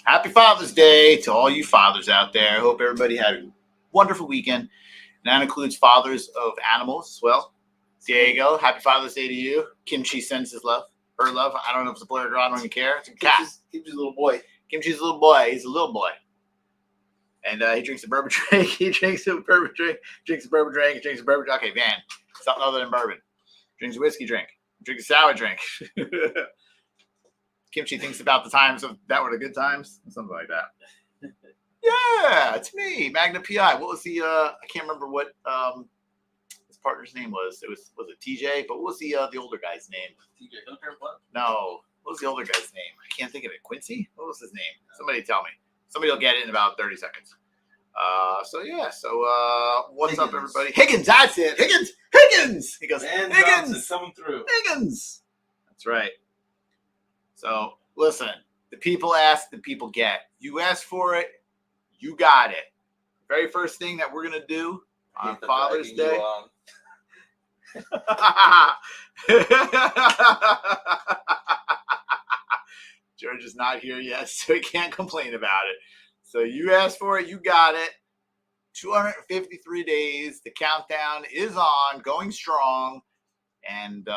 Happy Father's Day to all you fathers out there. I hope everybody had a wonderful weekend. And that includes fathers of animals as well. Diego, happy Father's Day to you. Kimchi sends his love. Her love. I don't know if it's a boy or a girl. I don't even care. It's a cat. Kimchi's a little boy. Kimchi's a little boy. He's a little boy. And he drinks a bourbon drink. He drinks a bourbon drink. Drinks a bourbon drink. Drinks a bourbon drink. Okay, Van. Something other than bourbon. Drinks a whiskey drink. Drinks a sour drink. Kimchi thinks about the times of that were the good times. Something like that. Yeah, it's me, Magna PI. What was the I can't remember what his partner's name was. It was it TJ? But what was the older guy's name? TJ Hooker, what? No. What was the older guy's name? I can't think of it. Quincy? What was his name? Somebody tell me. Somebody will get it in about 30 seconds. So what's Higgins. up, everybody? Higgins, that's it. Higgins. He goes, And Higgins. Johnson coming through. Higgins. That's right. So listen, the people ask, the people get. You asked for it, you got it. Very first thing that we're gonna do on Father's Day. George is not here yet, so he can't complain about it. So you asked for it, you got it. 253 days. The countdown is on, going strong, and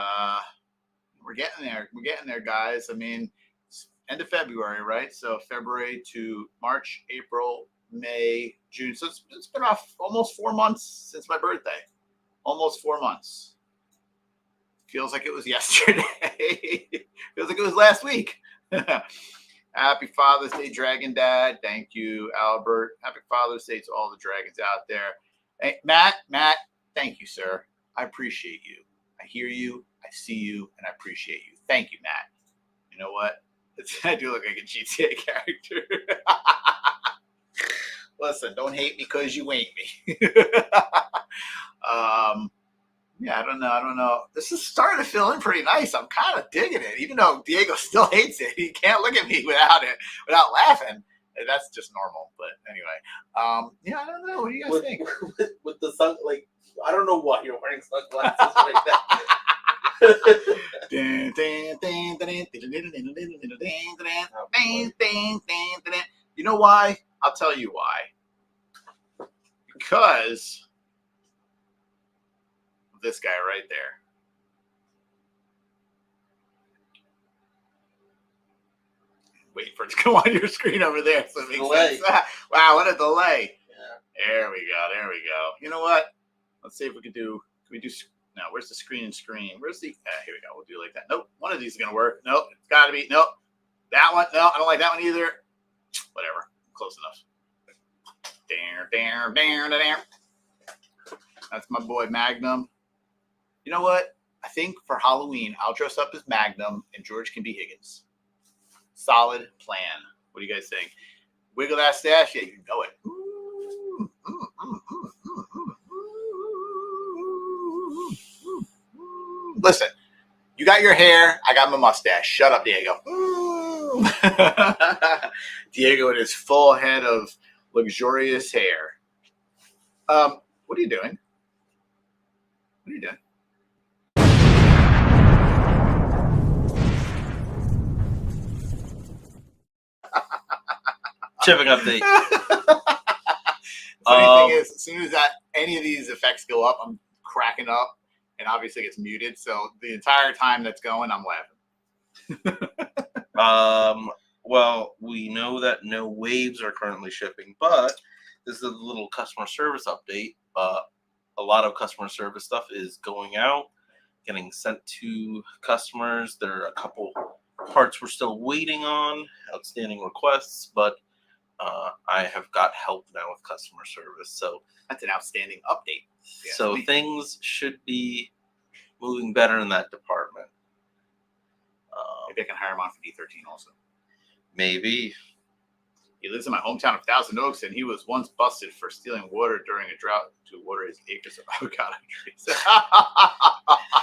we're getting there. We're getting there, guys. I mean, it's end of February, right? So February to March, April, May, June. So it's been off almost 4 months since my birthday. Almost 4 months. Feels like it was yesterday. Feels like it was last week. Happy Father's Day, Dragon Dad. Thank you, Albert. Happy Father's Day to all the dragons out there. Hey, Matt, thank you, sir. I appreciate you. I hear you. I see you, and I appreciate you. Thank you, Matt. You know what? I do look like a GTA character. Listen, don't hate me because you ain't me. Yeah, I don't know. This is starting to feel in pretty nice. I'm kind of digging it, even though Diego still hates it. He can't look at me without laughing. That's just normal. But anyway, yeah, I don't know. What do you guys think? With the sun, like, I don't know why you're wearing sunglasses like that. You know why? I'll tell you why. Because of this guy right there. Wait for it to come on your screen over there so it makes sense. Wow, what a delay. Yeah. There we go. You know what? Let's see if we can do no, where's the screen? Where's the here we go. We'll do it like that. Nope. One of these is gonna work. Nope, it's gotta be. Nope. That one. No, I don't like that one either. Whatever. Close enough. There. That's my boy Magnum. You know what? I think for Halloween, I'll dress up as Magnum and George can be Higgins. Solid plan. What do you guys think? Wiggle that stash. Yeah, you know it. Listen, you got your hair. I got my mustache. Shut up, Diego. Diego with his full head of luxurious hair. What are you doing? Shipping update. Funny thing is, as soon as any of these effects go up, I'm cracking up, and obviously it's muted. So the entire time that's going, I'm laughing. Well, we know that no waves are currently shipping, but this is a little customer service update. A lot of customer service stuff is going out, getting sent to customers. There are a couple parts we're still waiting on, outstanding requests, but I have got help now with customer service. So that's an outstanding update. Yeah, so things should be moving better in that department. Maybe I can hire him on for D13 also. Maybe. He lives in my hometown of Thousand Oaks, and he was once busted for stealing water during a drought to water his acres of avocado trees.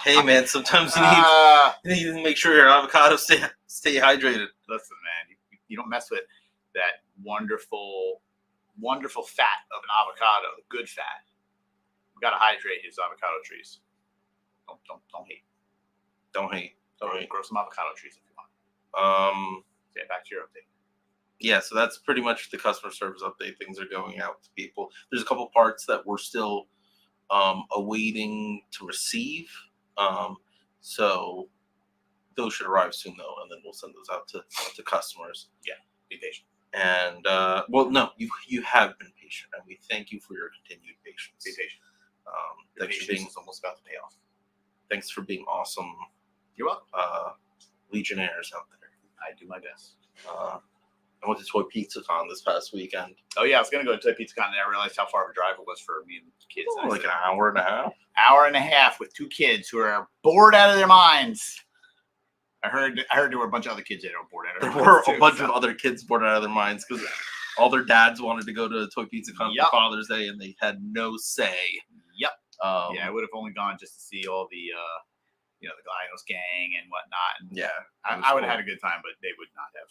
Hey, man, sometimes you need to make sure your avocados stay hydrated. Listen, man, you don't mess with that wonderful fat of an avocado, the good fat. We got to hydrate his avocado trees. Don't hate. Don't hate. Grow some avocado trees if you want. Yeah, back to your update. yeah, so that's pretty much the customer service update. Things are going out to people. There's a couple parts that we're still awaiting to receive. So those should arrive soon, though, and then we'll send those out to customers. Yeah, be patient. And well, no, you have been patient, and we thank you for your continued patience. Be patient. Thanks for being almost about to pay off. Thanks for being awesome. You're welcome. Legionnaires out there. I do my best. I went to Toy Pizza Con this past weekend. Oh yeah, I was gonna go to Toy Pizza Con, and I realized how far of a drive it was for me and kids. Like an hour and a half. Hour and a half with two kids who are bored out of their minds. I heard there were a bunch of other kids that were bored out of their minds. There were a bunch of other kids bored out of their minds because all their dads wanted to go to Toy Pizza Con for Father's Day, and they had no say. Yep. Yeah, I would have only gone just to see all the, the Gladios gang and whatnot. And yeah, I would have had a good time, but they would not have.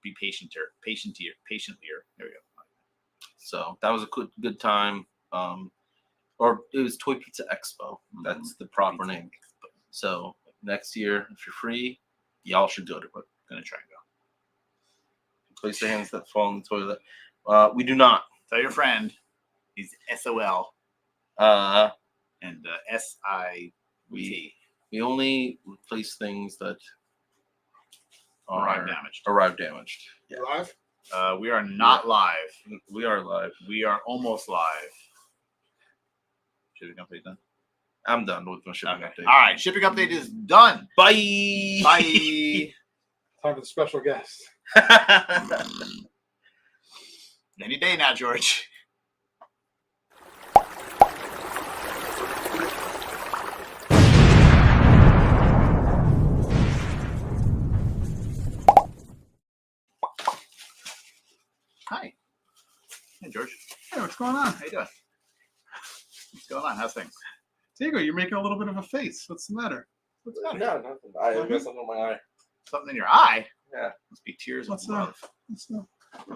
Be patientlier. There we go. So that was a good time. Or it was Toy Pizza Expo. That's the proper name. So next year, if you're free, y'all should go to it. Gonna try and go. Place the hands that fall in the toilet. We do not. Tell your friend he's SOL. And SIT. We only replace things that arrive damaged. Yeah. Live? We are not live. We are live. We are almost live. Shipping update done? I'm done with my shipping update. All right, shipping update is done. Bye. Bye. Time for the special guest. Any day now, George. Hi. Hey, George. Hey, what's going on? How you doing? What's going on? How's things? Diego, you're making a little bit of a face. What's the matter? What's the matter? No, nothing. I got something in my eye. Something in your eye? Yeah. Must be tears What's of love. What's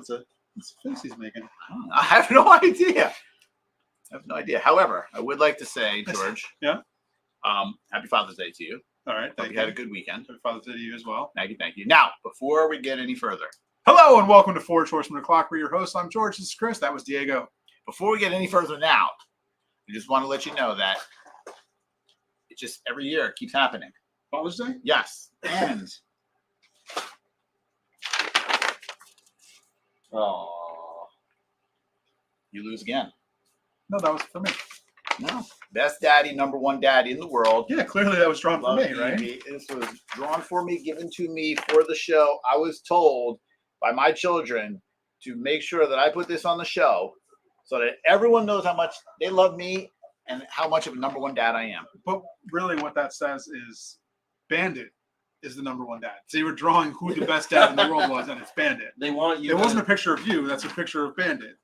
the face he's making? I have no idea. However, I would like to say, George. Yeah. Happy Father's Day to you. All right. Hope Thank you had a good weekend. Happy Father's Day to you as well. Thank you. Now, before we get any further, hello and welcome to Forge Horseman O'Clock. We're your hosts. I'm George. This is Chris. That was Diego. Before we get any further now, I just want to let you know that it just every year it keeps happening. Father's Day? Yes. And you lose again. No, that was for me. No. Best daddy, number one daddy in the world. Yeah, clearly that was drawn for Love me, right? Evie. This was drawn for me, given to me for the show. I was told by my children to make sure that I put this on the show so that everyone knows how much they love me and how much of a number one dad I am. But really what that says is Bandit is the number one dad. So you were drawing who the best dad in the world was, and it's Bandit. They want you. It wasn't a picture of you. That's a picture of Bandit.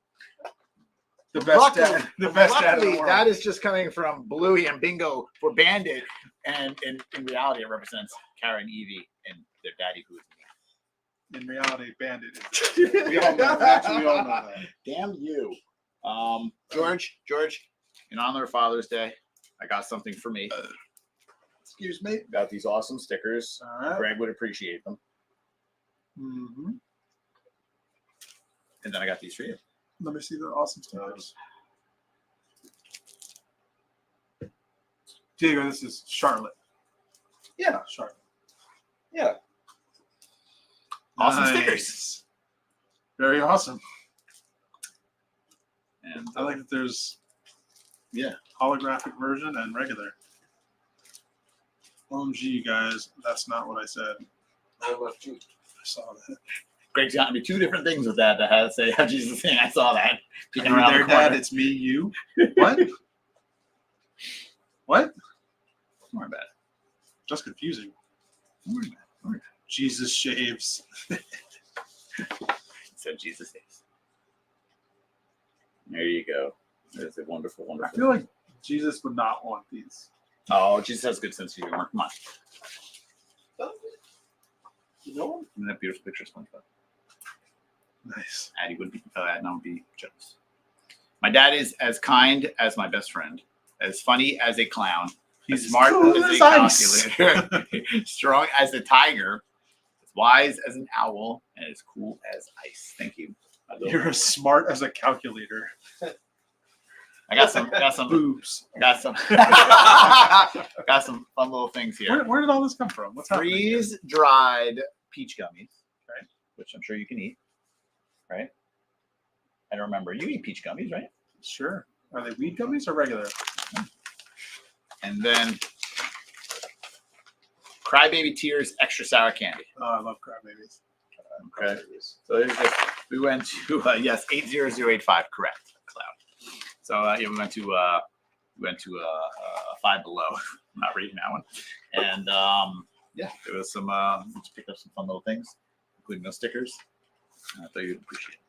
The best dad. The best dad in the world. That is just coming from Bluey and Bingo for Bandit. And in reality, it represents Karen, Evie, and their daddy, who is me. In reality, Bandit is. We all know that. We all know that. Damn you. George, in honor of Father's Day, I got something for me. Excuse me. Got these awesome stickers. All right. Greg would appreciate them. Mm-hmm. And then I got these for you. Let me see the awesome stickers. Diego, this is Charlotte. Yeah. Charlotte. Yeah. Awesome Nice. stickers. Very awesome. And I like that there's holographic version and regular. OMG, you guys, that's not what I said. I left you. I saw that. Greg's got me two different things with that had to say have Jesus thing. I saw that. Peeking Are you around there, the corner. Dad? It's me, you. What? What? Don't worry about it. Just confusing. Don't worry about it. Jesus shaves. It said Jesus saves. There you go. There's a wonderful, I wonderful. feel like Jesus would not want these. Oh, Jesus has a good sense of humor. Come on. You know? Isn't that beautiful picture of SpongeBob? Nice. Addie would be not be jealous. My dad is as kind as my best friend, as funny as a clown, He's as smart cool as as a ice. calculator, strong as a tiger, as wise as an owl and as cool as ice. Thank you. You're as smart as a calculator. I got some Boobs. got some fun little things here. Where did all this come from? What's happening? Freeze dried peach gummies, Right. which I'm sure you can eat, right? I don't remember. You eat peach gummies, right? Sure. Are they weed gummies or regular? And then Crybaby Tears extra sour candy. Oh, I love crybabies. Okay. So there's this. We went to yes 80085 correct Cloud. So yeah, we went to Five Below. I'm not reading that one. And yeah, there was some. Just picked up some fun little things, including those stickers. I thought you'd appreciate it.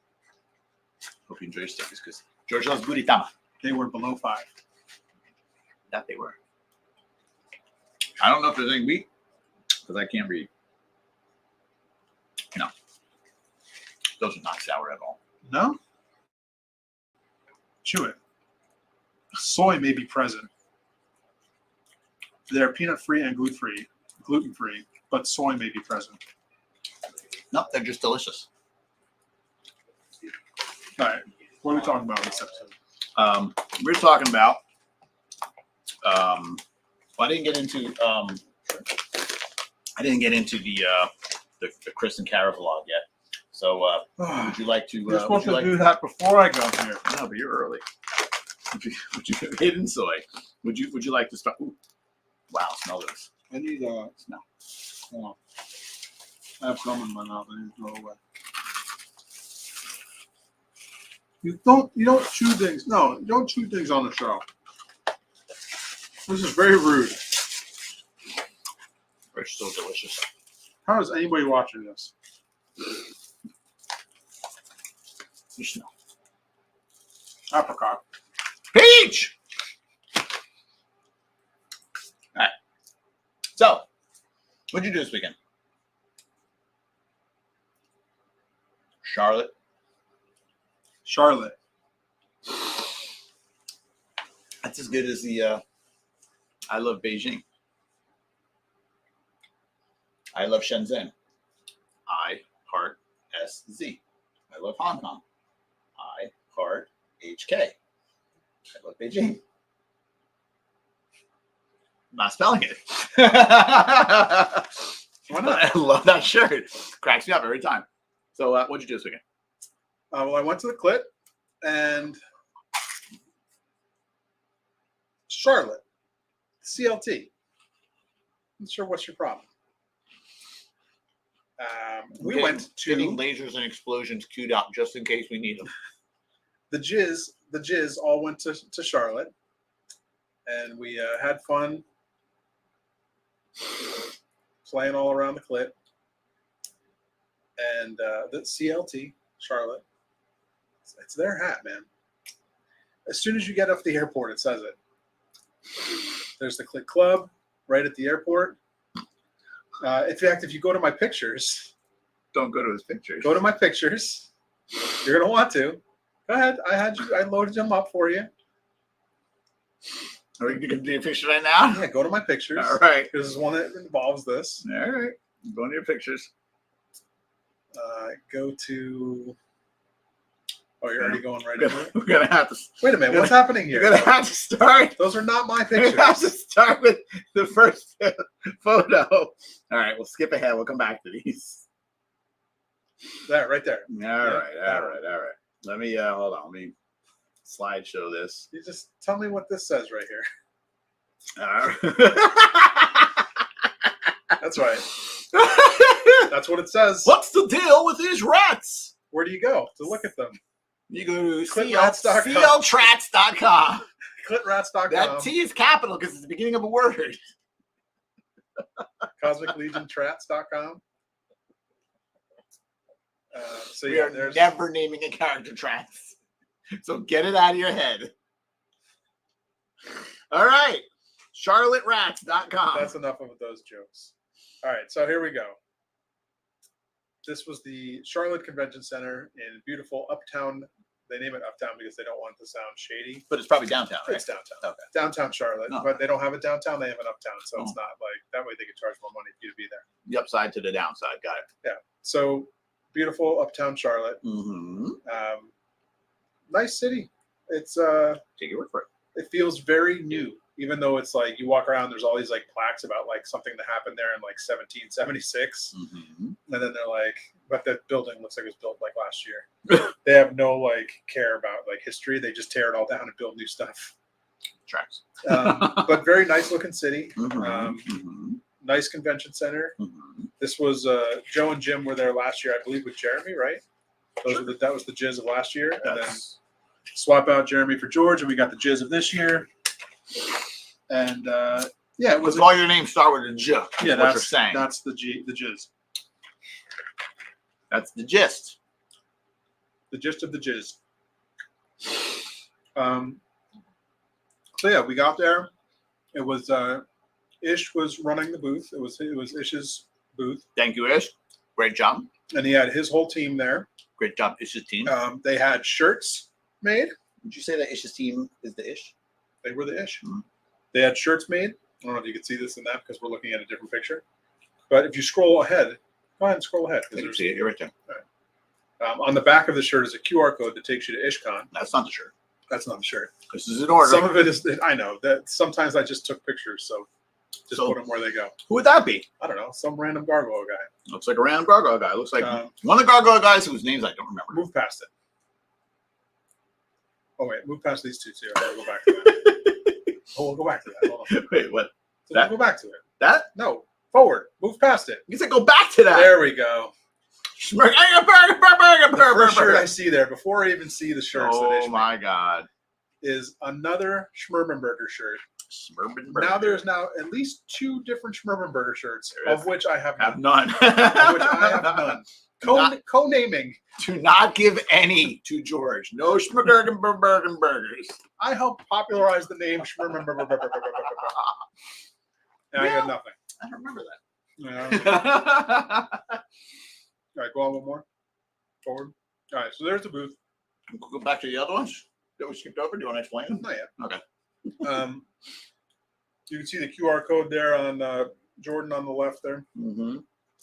Hope you enjoy your stickers because George loves Buritama. They were below 5. That they were. I don't know if there's any wheat because I can't read. No, those are not sour at all. No? Chew it. Soy may be present. They're peanut free and gluten free, but soy may be present. No, they're just delicious. All right. What are we talking about in this episode? We're talking about. Well, I didn't get into. I didn't get into the Chris and Kara vlog yet. So would you like to? You're supposed would you to do that before I got here. No, but you're early. Would you hidden soy? Would you like to start? Ooh, wow, smell this. I need Smell. hold on. I have gum in my mouth. I need to throw away. You don't chew things. No, you don't chew things on the show. This is very rude. They're so delicious. How is anybody watching this? You smell. Apricot. Peach. All right. So, what'd you do this weekend? Charlotte. That's as good as the I love Beijing. I love Shenzhen. I heart SZ. I love Hong Kong. I heart HK. I love Beijing. I'm not spelling it. Why not? I love that shirt. Cracks me up every time. So, what'd you do this weekend? Well, I went to the Clit and Charlotte, CLT. I'm sure what's your problem. We went getting to lasers and explosions queued up just in case we need them. the Jizz all went to Charlotte, and we had fun playing all around the Clit. And the CLT, Charlotte, it's their hat, man. As soon as you get off the airport, it says it. There's the Clit Club right at the airport. In fact, if you go to my pictures, Don't go to his pictures. go to my pictures. You're gonna want to. Go ahead. I loaded them up for you. Are we going to do a picture right now? Yeah, go to my pictures. All right. This is one that involves this. All right. Go into your pictures. Go to. Oh, you're already going right into it. We're going to have to. Wait a minute. What's happening You're here? going to have to start. Those are not my We have to pictures. start with the first photo. All right. We'll skip ahead. We'll come back to these. There, right there. All right. Let me, hold on. Let me slideshow this. You just tell me what this says right here. All right. That's right. That's what it says. What's the deal with these rats? Where do you go to look at them? You go to Clitrats.com. cltrats.com. Clitrats.com. That T is capital because it's the beginning of a word. CosmicLegionTrats.com. So We yeah, are there's never naming a character trans. So get it out of your head. All right. CharlotteRats.com. that's enough of those jokes. All right, so here we go. This was the Charlotte Convention Center in beautiful uptown They name it Uptown because they don't want it to sound shady. But it's probably downtown, right? It's downtown. Okay. Downtown Charlotte. Oh. But they don't have it downtown. They have it uptown. So it's Oh. not like that way they can charge more money for you to be there. The upside to the downside. Got it. So beautiful Uptown Charlotte. Mm-hmm. Nice city. It's Take your word for it. it feels very new, even though it's like you walk around, there's all these like plaques about like something that happened there in like 1776. Mm-hmm. And then they're like, but that building looks like it was built like last year. They have no like care about like history. They just tear it all down and build new stuff. Tracks. But very nice looking city. Mm-hmm. Nice convention center. Mm-hmm. This was Joe and Jim were there last year, I believe, with Jeremy, right? That was the Jizz of last year. And then swap out Jeremy for George, and we got the Jizz of this year. And yeah, it was With all your names start with a J. yeah, What you're that's saying. that's the Jizz. That's the gist. The gist of the Jizz. So yeah, we got there. It was Ish was running the booth. It was Ish's booth, Thank you, Ish. Great job. and he had his whole team there. Great job, Ish's team. They had shirts made. Would you say that Ish's team is the Ish? They were the Ish. Mhm. They had shirts made. I don't know if you can see this in that because we're looking at a different picture. But if you scroll ahead, go ahead and scroll ahead. 'Cause I can there's- see it. You're right there. on the back of the shirt is a QR code that takes you to IshCon. That's not the shirt. That's not the shirt. This is in order. Some of it is. I know that sometimes I just took pictures, so just So- put them where they go. Who would that be? I don't know, some random gargoyle guy. Looks like a random gargoyle guy. Looks like Um, one of the gargoyle guys whose names I don't remember. Move past it. Oh wait, move past these two too. I'll go back to that. Oh, we'll go back to that. Hold on. Wait, what? So That- we'll go back to it. That? No, forward. Move past it. You said go back to that. There we go. Burger, The first shirt I burger. see there, before I even see the shirts that Oh Ish my God. made, is another Schmerbenberger shirt. Smurbenberger. Now there's now at least 2 different Schmerbenberger shirts, There of is. which I have Have none. none. Of which I have none. Co-naming. Do not give any to George. No Schmerbergen burgers. I helped popularize the name Schmerbenberger. And I got nothing. I don't remember that. Yeah. All right, go on one more. Forward. All right, so there's the booth. Go back to the other ones that we skipped over. Do you want to explain them? Not yet. Okay. You can see the QR code there on Jordan on the left there. Mm-hmm.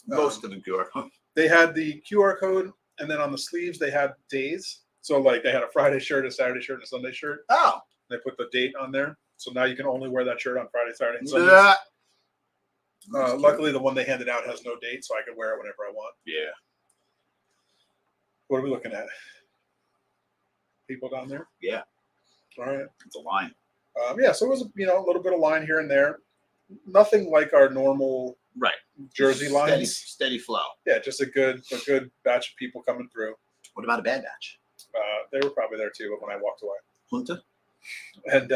Most of the QR. They had the QR code, and then on the sleeves they had days. So like they had a Friday shirt, a Saturday shirt, and a Sunday shirt. Oh. They put the date on there, so now you can only wear that shirt on Friday, Saturday, and Sunday. Yeah. Luckily, the one they handed out has no date, so I can wear it whenever I want. Yeah. What are we looking at? People down there? Yeah. All right. It's a line. Yeah, so it was a little bit of line here and there. Nothing like our normal Right. jersey lines. Steady flow. Yeah, just a good batch of people coming through. What about a bad batch? They were probably there too when I walked away. Junta? And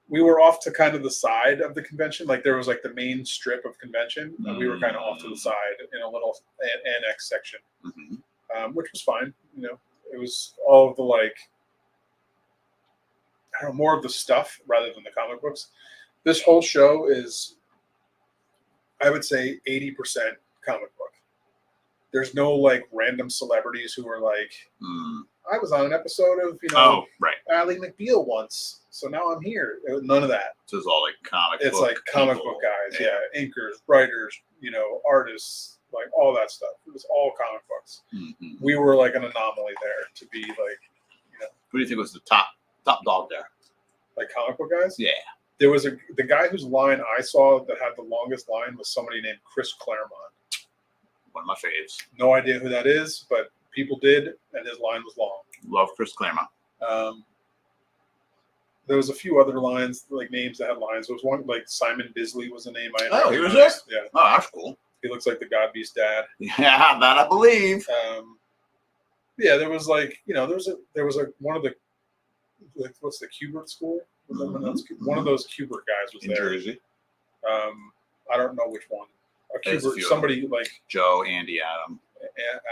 we were off to kind of the side of the convention. Like there was like the main strip of convention, and we were kind of off to the side in a little annex section, which was fine. It was all of the like, I don't know, more of the stuff rather than the comic books. This whole show is, I would say, 80% comic book. There's no like random celebrities who are like, I was on an episode of Oh, right. Ally McBeal once, so now I'm here. None of that. So it's all like comic It's book like comic people. book guys, yeah, inkers, writers, artists, like all that stuff. It was all comic books. Mhm. We were like an anomaly there to be like, Who do you think was the top dog there? like comic book guys. Yeah. There was the guy whose line I saw that had the longest line was somebody named Chris Claremont. One of my faves. No idea who that is, but people did, and his line was long. Love Chris Claremont. There was a few other lines, like names that had lines. There was one like Simon Bisley was a name I Oh, he was recognized. Yeah, Oh, that's cool. he looks like the God Beast dad. Yeah, that I believe. Yeah, there was like there was a one of the like what's the Kubert school? Was that one of those? One of those Kubert guys was In there. Jersey. I don't know which one. There's a Kubert, few of somebody like Joe, Andy, Adam.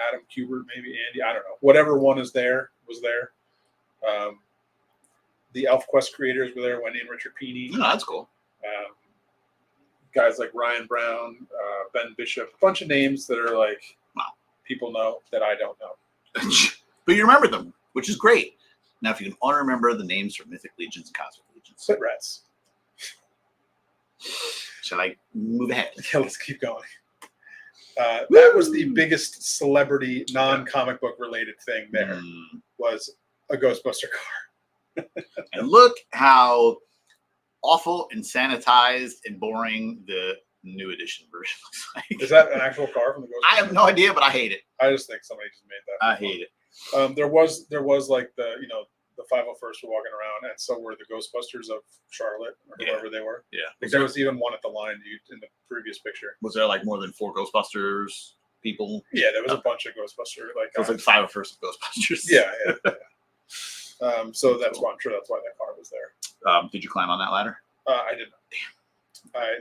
Adam Kubert, maybe Andy. I don't know. Whatever one is there was there. The ElfQuest creators were there. Wendy and Richard Peeney. Oh, that's cool. Guys like Ryan Brown, Ben Bishop, a bunch of names that are like Wow. people know that I don't know. But you remember them. which is great. Now, if you can only remember the names for Mythic Legions and Cosmic Legions, Slit rats. should I move ahead? Yeah, let's keep going. That was the biggest celebrity non-comic book related thing there. Was a Ghostbuster car. And look how awful and sanitized and boring the new edition version looks like. Is that an actual car from the Ghostbusters? I have no idea, but I hate it. I just think somebody just made that. I hate it. There was like the 501st were walking around, and so were the Ghostbusters of Charlotte or whoever they were. Yeah. Like, there was even one at the line in the previous picture. Was there like more than 4 Ghostbusters people? Yeah, there was a bunch of Ghostbuster It was like 501st of Ghostbusters. Yeah. So that's why I'm sure that's why that car was there. Did you climb on that ladder? I did not.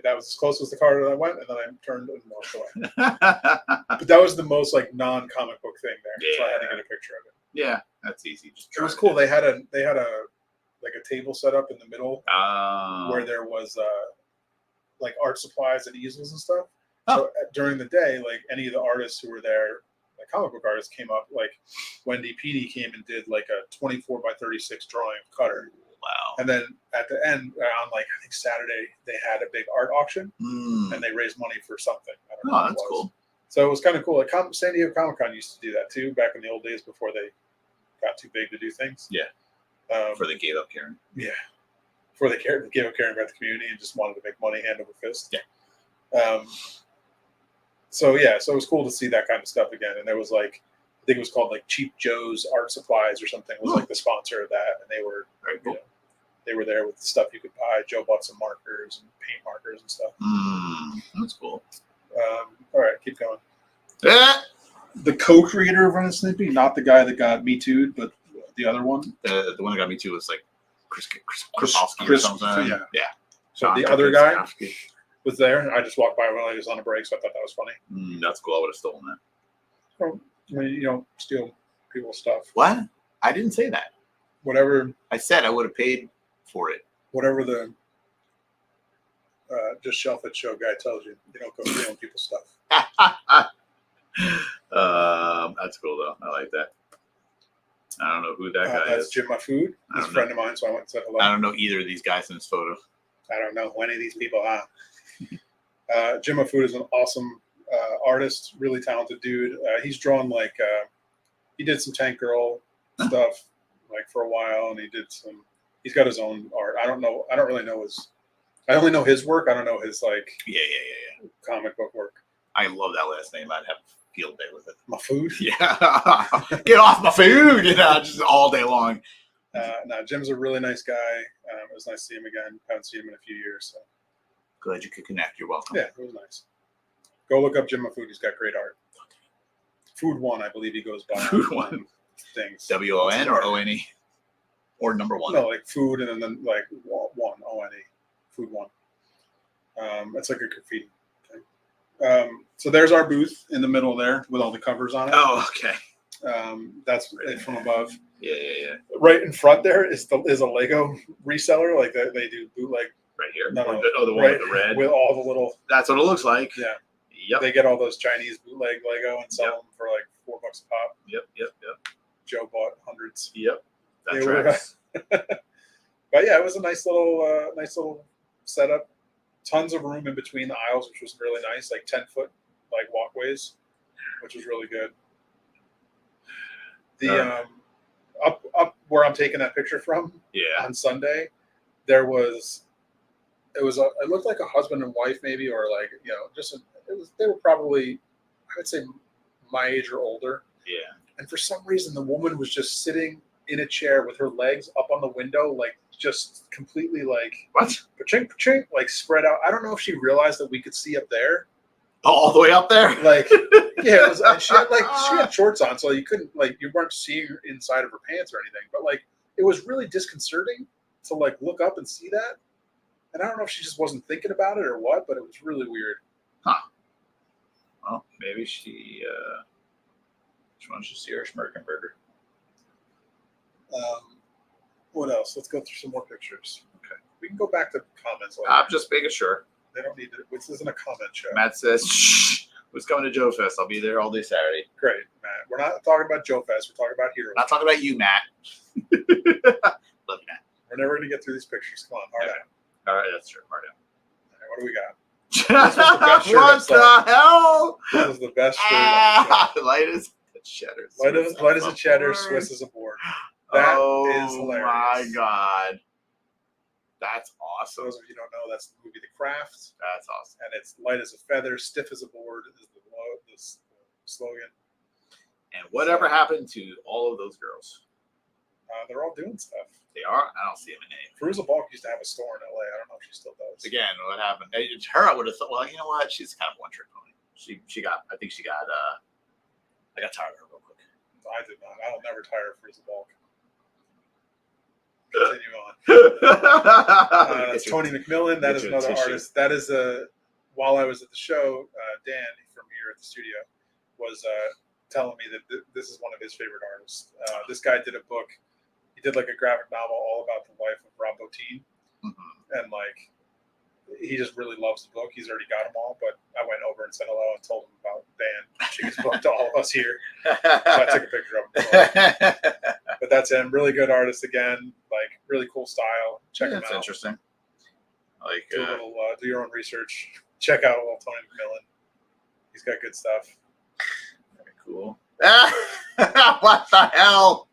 That was as close as the car that I went, and then I turned and walked away. But that was the most like non-comic book thing there, so I had to get a picture of it. Yeah, that's easy. Just It was cool. They had a like a table set up in the middle Oh. where there was like art supplies and easels and stuff. Oh. So during the day, like any of the artists who were there, like comic book artists, came up. Like Wendy Petey came and did like a 24 by 36 drawing of Cutter. Wow. And then at the end, on like I think Saturday, they had a big art auction Mm. and they raised money for something. I don't know Oh, what it that's was. cool. So it was kind of cool. Like San Diego Comic Con used to do that too back in the old days before they got too big to do things. Yeah. For Before they gave up Karen. before they gave up caring about the community and just wanted to make money hand over fist. Yeah. So it was cool to see that kind of stuff again. And there was like, I think it was called like Cheap Joe's Art Supplies or something was like the sponsor of that, and they were Very cool. they were there with the stuff you could buy. Joe bought some markers and paint markers and stuff. That's cool. All right, keep going. Yeah. The co-creator of Ren and Snippy, not the guy that got Me Too'd, but the other one. The one that got me too was like Chris Kowalski or something. Yeah. So John the other guy Krasinski. was there. I just walked by when I was on a break, so I thought that was funny. That's cool. I would have stolen that. Well, I mean, you don't steal people's stuff. What? I didn't say that. Whatever I said I would have paid for it. the just shelf it show guy tells you, you don't go stealing people's stuff. That's cool though. I like that. I don't know who that guy That's is. Jim My Food. He's a friend of mine, so I went and said hello. I don't know either of these guys in this photo. I don't know who any of these people are. Jim My Food is an awesome artist, really talented dude. He's drawn like he did some Tank Girl stuff like for a while, and he's got his own art. I don't really know I only know his work. I don't know his like Yeah. comic book work. I love that last name. I'd have a field day with it. My Food. Yeah. Get off my food, just all day long. No, Jim's a really nice guy. It was nice to see him again. Haven't seen him in a few years. So. Glad you could connect. You're welcome. Yeah, it was nice. Go look up Jim My Food. He's got great art. Food One, I believe he goes by. Food One. Things. WON or ONE? Or number one? No, like food and then like one, ONE. Food One. It's like a graffiti thing. So there's our booth in the middle there with all the covers on it. Oh, okay. That's it from above. Yeah. Right in front there is a Lego reseller. Like they do bootleg. Right here. No, the one right, with the red. with all the little. That's what it looks like. Yeah. Yep. They get all those Chinese bootleg Lego and sell them for like $4 a pop. Yep. Joe bought hundreds. Yep. That They were, tracks. But yeah, it was a nice little setup. Tons of room in between the aisles, which was really nice. Like 10-foot like walkways, which was really good. The up where I'm taking that picture from Yeah. on Sunday, it looked like a husband and wife maybe, or like they were probably, I would say, my age or older. Yeah. And for some reason, the woman was just sitting in a chair with her legs up on the window, like just completely like What? pa-chink, like spread out. I don't know if she realized that we could see up there. All the way up there? Like, yeah, it was. And she had shorts on, so you weren't seeing her inside of her pants or anything. But like, it was really disconcerting to like look up and see that. And I don't know if she just wasn't thinking about it or what, but it was really weird. Well, maybe she wants to see her Schmerkenberger. What else? Let's go through some more pictures. Okay, we can go back to comments later. I'm just making sure. They don't need to. This isn't a comment show. Matt says, "Shh, who's coming to Joe Fest? I'll be there all day Saturday." Great, Matt. We're not talking about Joe Fest. We're talking about Heroes. I'm not talking about you, Matt. Love you, Matt. We're never going to get through these pictures. Come on, hard Okay. out. All right, that's true. Hard All right, what do we got? out. This was the best shirt I What saw. the hell? This is the best shirt on the show. Light as a cheddar. Light as a cheddar, Aboard. Swiss as a board. That is Oh hilarious. my god, that's For awesome. those of you who don't know, that's the movie The Craft, That's awesome. and it's light as a feather, stiff as a board is the slogan. And whatever happened to all of those girls? They're all doing stuff. They are. I don't see them in name. Cruiser Bulk used to have a store in LA. I don't know if she still does. Again, what happened? It's her. I would have thought. Well, you know what? She's kind of one trick pony. She got. I think she got. I got tired of her real quick. I did not. I'll never tire of Cruiser Bulk. Continue on. Tony McMillan, that is get you a another tissue. artist. That is while I was at the show, Dan from here at the studio was telling me that this is one of his favorite artists. This guy did a book. He did like a graphic novel all about the life of Rob Bottin, and like he just really loves the book. He's already got them all, but I went over and said hello and told him about Dan pitching his book to all of us here. So I took a picture of him. But that's him. Really good artist again. Like really cool style. Check him That's out. interesting. Like Do a little, do your own research. Check out old Tony McMillan. He's got good stuff. very cool. What the hell?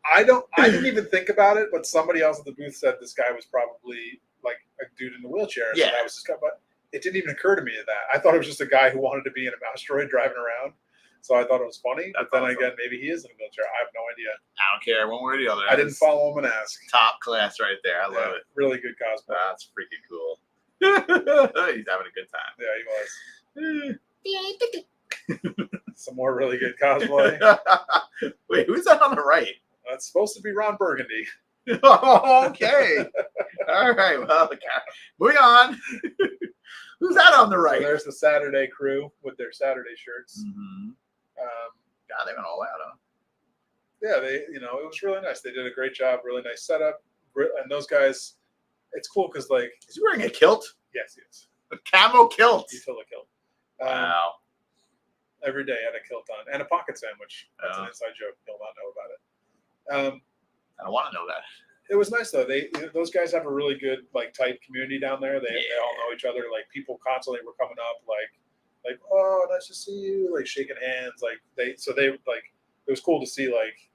I didn't even think about it, but somebody else at the booth said this guy was probably like a dude in a wheelchair. So Yeah. that was this guy, but it didn't even occur to me that. I thought it was just a guy who wanted to be in a mouse droid driving around. So I thought it was funny. That's but then awesome. again, maybe he is in a wheelchair. I have no idea. I don't care one way or the other. I didn't That's follow him and ask. Top class right there. I love it. Really good cosplay. That's freaking cool. He's having a good time. Yeah, he was. Some more really good cosplay. Wait, who's that on the right? That's supposed to be Ron Burgundy. Okay. All right. Well, moving on. Who's that on the So right? there's the Saturday crew with their Saturday shirts. God, they went all out, huh? Yeah, it was really nice. They did a great job. Really nice setup. And those guys, it's cool because like, Is he wearing a kilt? yes, A camo kilt. you fill a kilt. Wow. Every day I had a kilt on and a pocket sandwich. That's an inside joke. You'll not know about it. I don't want to know that. It was nice though. Those guys have a really good like tight community down there. They all know each other. Like people constantly were coming up like oh nice to see you, like shaking hands. Like it was cool to see like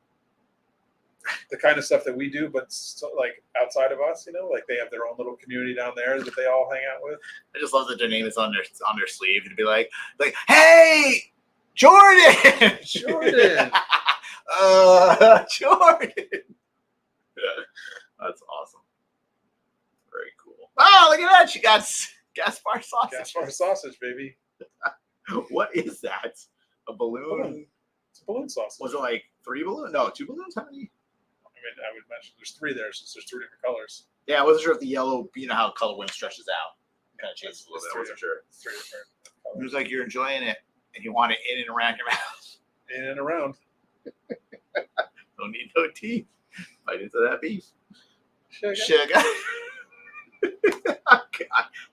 the kind of stuff that we do, but so, like outside of us, like they have their own little community down there that they all hang out with. I just love that their name is on their sleeve and be like, hey, Jordan. Jordan. Jordan. That's awesome. Very cool. Oh, look at that. She got Gaspar sausage. Gaspar sausage, baby. What is that? A balloon? It's a balloon sausage. Was it like 3 balloons? No, 2 balloons? How many? I mean, I would mention there's 3 there since there's 3 different colors. Yeah, I wasn't sure if the yellow, you know how color wind stretches out. Kind of changes a little It's bit. I wasn't sure. It's 3 different It colors. was like you're enjoying it and you want it in and around your mouth. In and around. Don't need no teeth. Bite into that beef. Sugar. Sugar. God.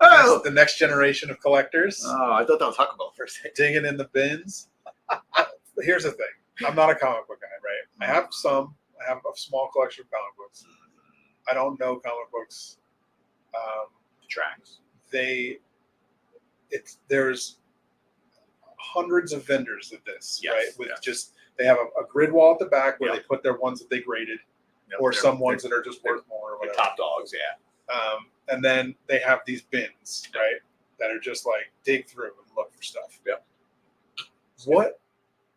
Oh. The next generation of collectors Oh, I thought that was Huckleberry for a second. digging in the bins. Here's the thing. I'm not a comic book guy, right? I have a small collection of comic books. I don't know comic books. Tracks. There's hundreds of vendors of this, Yes, right? With yes. just they have a grid wall at the back where Yep. they put their ones that they graded, Yep, or they're- some ones they're- that are just they're- worth more or they're whatever. top dogs, yeah. And then they have these bins, right? That are just like dig through and look for stuff. Yep. What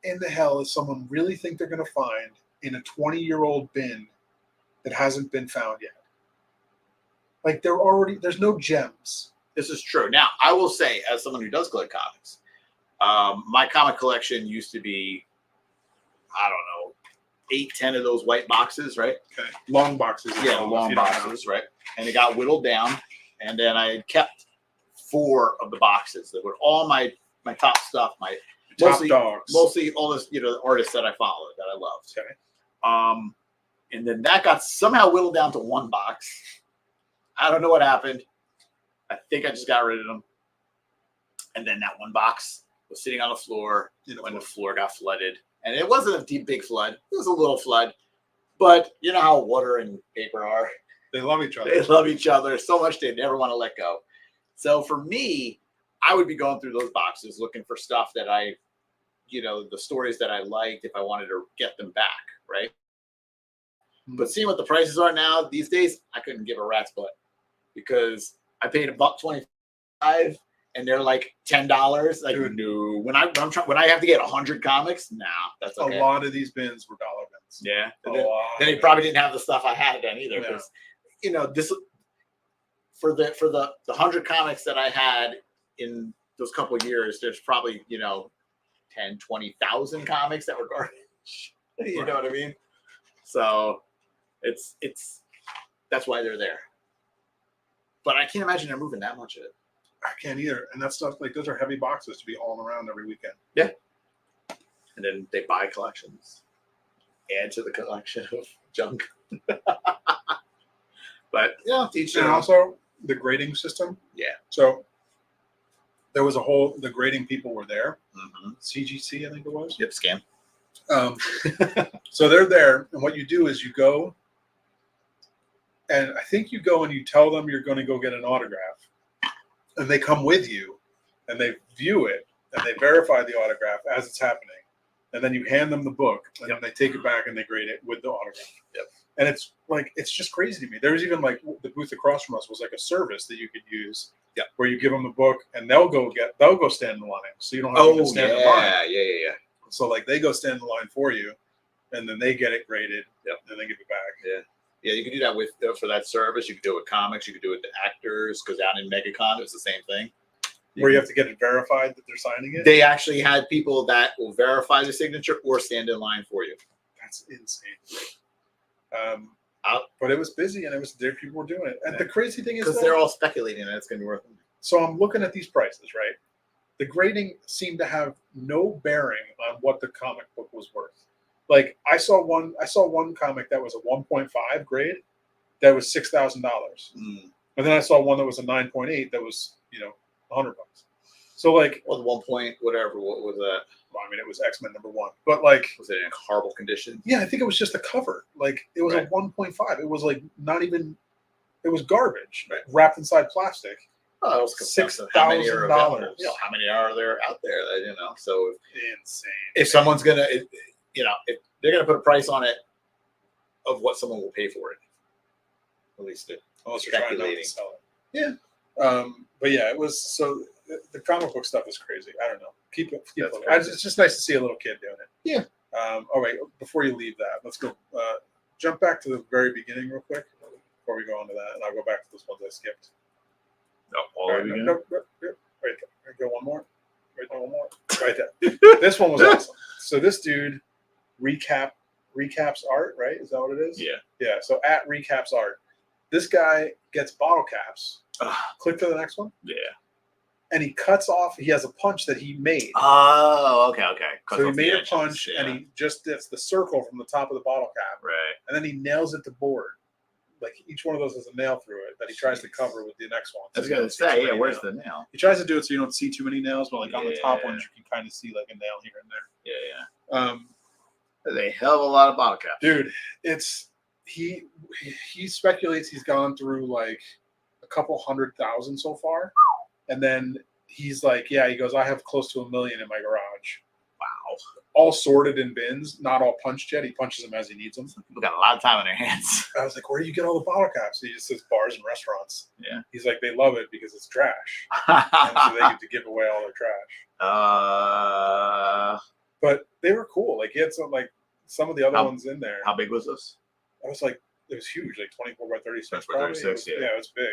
in the hell does someone really think they're going to find in a 20-year-old bin that hasn't been found yet? Like there's no gems. This is true. Now, I will say, as someone who does collect comics, my comic collection used to be, I don't know, 8-10 of those white boxes, right? Okay. Long boxes. Yeah, long boxes, right? And it got whittled down, and then I had kept 4 of the boxes that were all my top stuff, Top dogs. mostly all this, the artists that I followed that I loved. Okay. And then that got somehow whittled down to 1 box. I don't know what happened. I think I just got rid of them. And then that one box was sitting on the floor when the floor got flooded. And it wasn't a deep, big flood. It was a little flood. But you know how water and paper are. They love each other. They love each other so much they never want to let go. So for me, I would be going through those boxes looking for stuff that I, the stories that I liked if I wanted to get them back, right? But seeing what the prices are now these days, I couldn't give a rat's butt because I paid $1.25 and they're like $10. Like, Dude. no, when I have to get 100 comics, nah, that's okay. A lot of these bins were dollar bins. Yeah. Then he probably didn't have the stuff I had then either. No. Because, this for the 100 comics that I had in those couple of years, there's probably, 10, 20,000 comics that were garbage. You know what I mean? So it's that's why they're there. But I can't imagine they're moving that much of it. I can't either. And that stuff, like, those are heavy boxes to be hauling around every weekend. Yeah. And then they buy collections, add to the collection of junk. But teach And their own. also the grading system. Yeah. So there was the grading people were there. Mm-hmm. CGC, I think it was. Yep, scam. So they're there, and what you do is you go, and I think you go and you tell them you're going to go get an autograph, and they come with you, and they view it, and they verify the autograph as it's happening, and then you hand them the book, and then they take it back and they grade it with the autograph. Yep. And it's just crazy to me. There was even like the booth across from us was like a service that you could use. Yeah. Where you give them the book, and they'll go stand in the line, so you don't have to stand in line. Yeah. So like they go stand in the line for you, and then they get it graded. Yep. And they give it back. Yeah. You can do that for that service. You can do it with comics. You can do it with the actors. Because down in MegaCon, it's the same thing. Where you have to get it verified that they're signing it. They actually had people that will verify the signature or stand in line for you. That's insane. But it was busy, and people were doing it. And the crazy thing is, because they're all speculating that it's going to be worth it. So I'm looking at these prices, right? The grading seemed to have no bearing on what the comic book was worth. Like I saw one comic that was a 1.5 grade that was $6,000. And then I saw one that was a 9.8 that was, $100. So like, well, 1 point, whatever. What was that? Well, I mean, it was X-Men #1, but like, was it in horrible condition? Yeah, I think it was just a cover. Like it was a 1.5. It was like not even. It was garbage wrapped inside plastic. Oh, it was $6,000. How many are there out there? That, so insane. If someone's gonna, if they're gonna put a price on it of what someone will pay for it, at least Unless you're trying not to sell it. Yeah. But yeah, it was so. The comic book stuff is crazy. I don't know. Keep it. It's just nice to see a little kid doing it. Yeah. All right. Before you leave that, let's go. Jump back to the very beginning real quick before we go on to that, and I'll go back to those ones I skipped. Right there. Go one more. Right there. One more. Right there. This one was awesome. So this dude recaps art. Right? Is that what it is? Yeah. Yeah. So at recaps art, this guy gets bottle caps. Click to the next one. Yeah. And he cuts off. He has a punch that he made. Oh, okay. So he made a punch, and he just does the circle from the top of the bottle cap, right? And then he nails it to board. Like each one of those has a nail through it that he tries to cover with the next one. I was gonna say, where's the nail? He tries to do it so you don't see too many nails, but like on the top ones, you can kind of see like a nail here and there. Yeah. There's a hell of a lot of bottle caps, dude. It's he speculates he's gone through like a couple 100,000 so far. And then he's like, he goes, I have close to 1 million in my garage. Wow. All sorted in bins, not all punched yet. He punches them as he needs them. People got a lot of time on their hands. I was like, where do you get all the bottle caps? He just says bars and restaurants. Yeah. He's like, they love it because it's trash. And so they get to give away all their trash. But they were cool. Like he had some of the other ones in there. How big was this? I was like, it was huge, like 24 by 36. 24 by 36, yeah, it was big.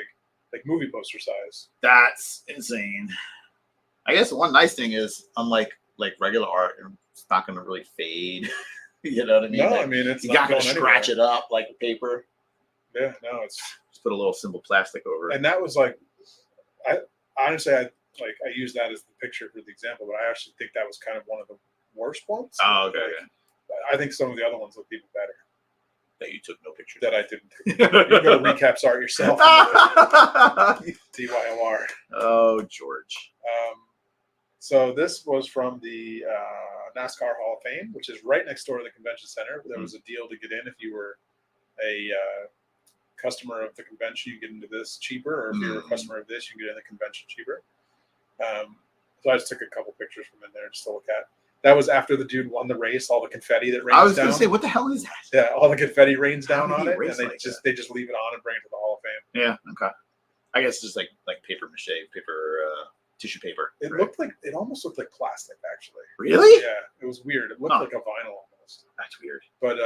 Like movie poster size. That's insane. I guess one nice thing is, unlike regular art, it's not going to really fade. You know what I mean? No, I mean it's you're not going to scratch it up like paper. Yeah, no, it's just put a little simple plastic over it. And that was like, I use that as the picture for the example, but I actually think that was kind of one of the worst ones. Oh, okay. I think some of the other ones look even better. that you took no pictures. that I didn't. You can go to recaps art yourself. DYMR. Oh, George. So this was from the NASCAR Hall of Fame, which is right next door to the convention center. There was a deal to get in if you were a customer of the convention, you get into this cheaper, or if you're a customer of this, you get in the convention cheaper. So I just took a couple pictures from in there just to look at. That was after the dude won the race, all the confetti that rains down. I was going to say, what the hell is that? Yeah, all the confetti rains down How on did he it, race and like they just leave it on and bring it to the Hall of Fame. Yeah, okay. I guess just like paper mache, tissue paper. It right? looked like, it almost looked like plastic, actually. Really? Yeah, it was weird. It looked Huh. like a vinyl almost. That's weird. But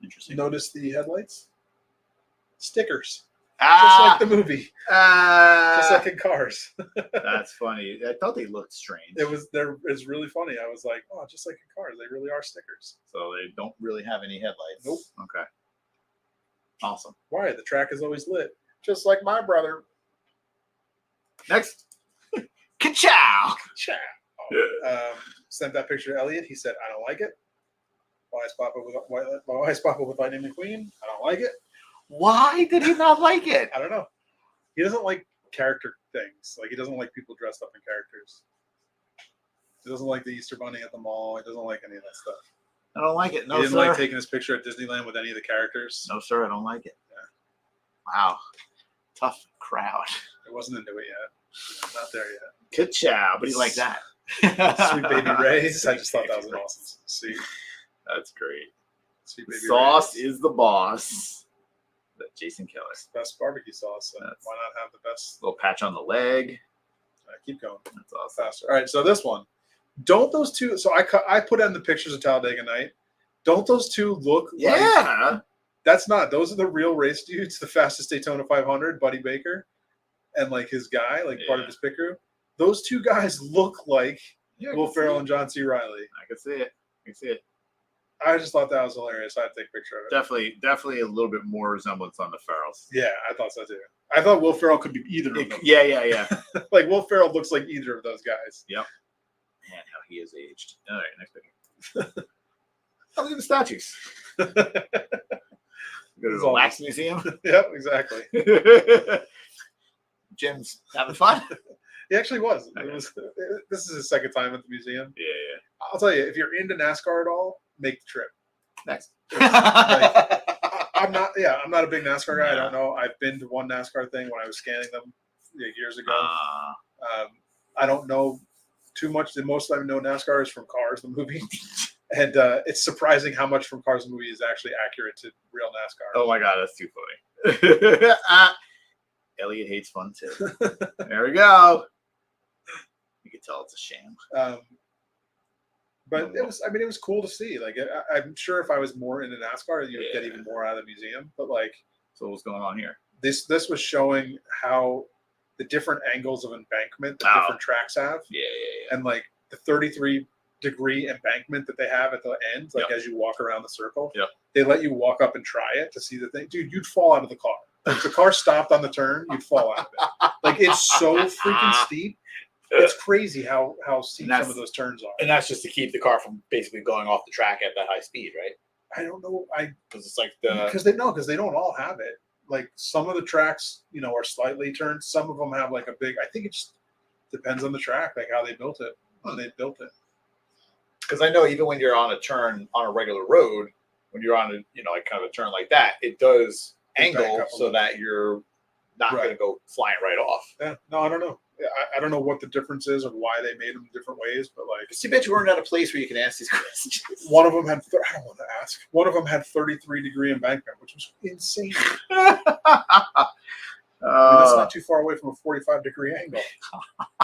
Interesting. notice the headlights? Stickers. Just Ah, like the movie. Just like in Cars. that's funny. I thought they looked strange. It's really funny. I was like, oh, just like in Cars, they really are stickers. So they don't really have any headlights. Nope. Okay. Awesome. Why? The track is always lit. Just like my brother. Next. Ka-chow! Sent that picture to Elliot. He said, I don't like it. Why is Papa with Lightning McQueen? I don't like it. Why did he not like it? I don't know. He doesn't like character things. Like, he doesn't like people dressed up in characters. He doesn't like the Easter Bunny at the mall. He doesn't like any of that stuff. I don't like it. No, he didn't sir. like taking his picture at Disneyland with any of the characters. No, sir. I don't like it. Yeah. Wow. Tough crowd. I wasn't into it yet. Not there yet. Ka-chow. But he liked that. Sweet Baby Ray's. I just thought that was an awesome suit. That's great. Sweet Baby Sauce Ray's. is the boss. That Jason Keller. Best barbecue sauce. So That's- why not have the best? Little patch on the leg. Keep going. That's awesome. Faster. All right, so this one. Don't those two? So I put in the pictures of Talladega Night. Don't those two look? Like, Yeah. that's not. Those are the real race dudes. The fastest Daytona 500, Buddy Baker, and like his guy, like part of his pit crew. Those two guys look like Yeah, I Will can see Ferrell it. and John C. Riley. I can see it. I can see it. I just thought that was hilarious. I had to take a picture of it. Definitely a little bit more resemblance on the Farrells. Yeah, I thought so too. I thought Will Ferrell could be either of them. Yeah. Like Will Ferrell looks like either of those guys. Man, how he is aged. All right, next picture. Oh, look at the statues. Go to It's the all- wax museum. Yep, exactly. Jim's having fun. He actually was. Okay. This is his second time at the museum. Yeah. I'll tell you, if you're into NASCAR at all, make the trip. Next. I'm not a big NASCAR guy. I don't know. I've been to one NASCAR thing when I was scanning them years ago. I don't know too much. The most I know NASCAR is from Cars, the movie. And it's surprising how much from Cars, the movie is actually accurate to real NASCAR. Oh my God, that's too funny. Elliot hates fun too. There we go. You can tell it's a sham. But it was cool to see. Like, I'm sure if I was more into NASCAR, you'd get even more out of the museum. But like, So what's going on here? this was showing how the different angles of embankment that different tracks have, Yeah. and like the 33-degree embankment that they have at the end, like Yep. as you walk around the circle. Yep. They let you walk up and try it to see the thing. Dude, you'd fall out of the car. If the car stopped on the turn, you'd fall out of it. Like, it's so freaking steep. It's crazy how steep some of those turns are. And that's just to keep the car from basically going off the track at that high speed, right? I don't know. Because it's like Because they don't all have it. Like, some of the tracks, are slightly turned. Some of them have like a big. I think it just depends on the track, like how they built it when they built it. Because I know even when you're on a turn on a regular road, when you're on a like kind of a turn like that, it does Back angle up a so little. that you're not Right. going to go flying right off. Yeah, no, I don't know. I don't know what the difference is or why they made them different ways, but like It's too bad you weren't at a place where you can ask these questions. one of them had. I don't want to ask. One of them had 33-degree embankment, which was insane. That's not too far away from a 45-degree angle.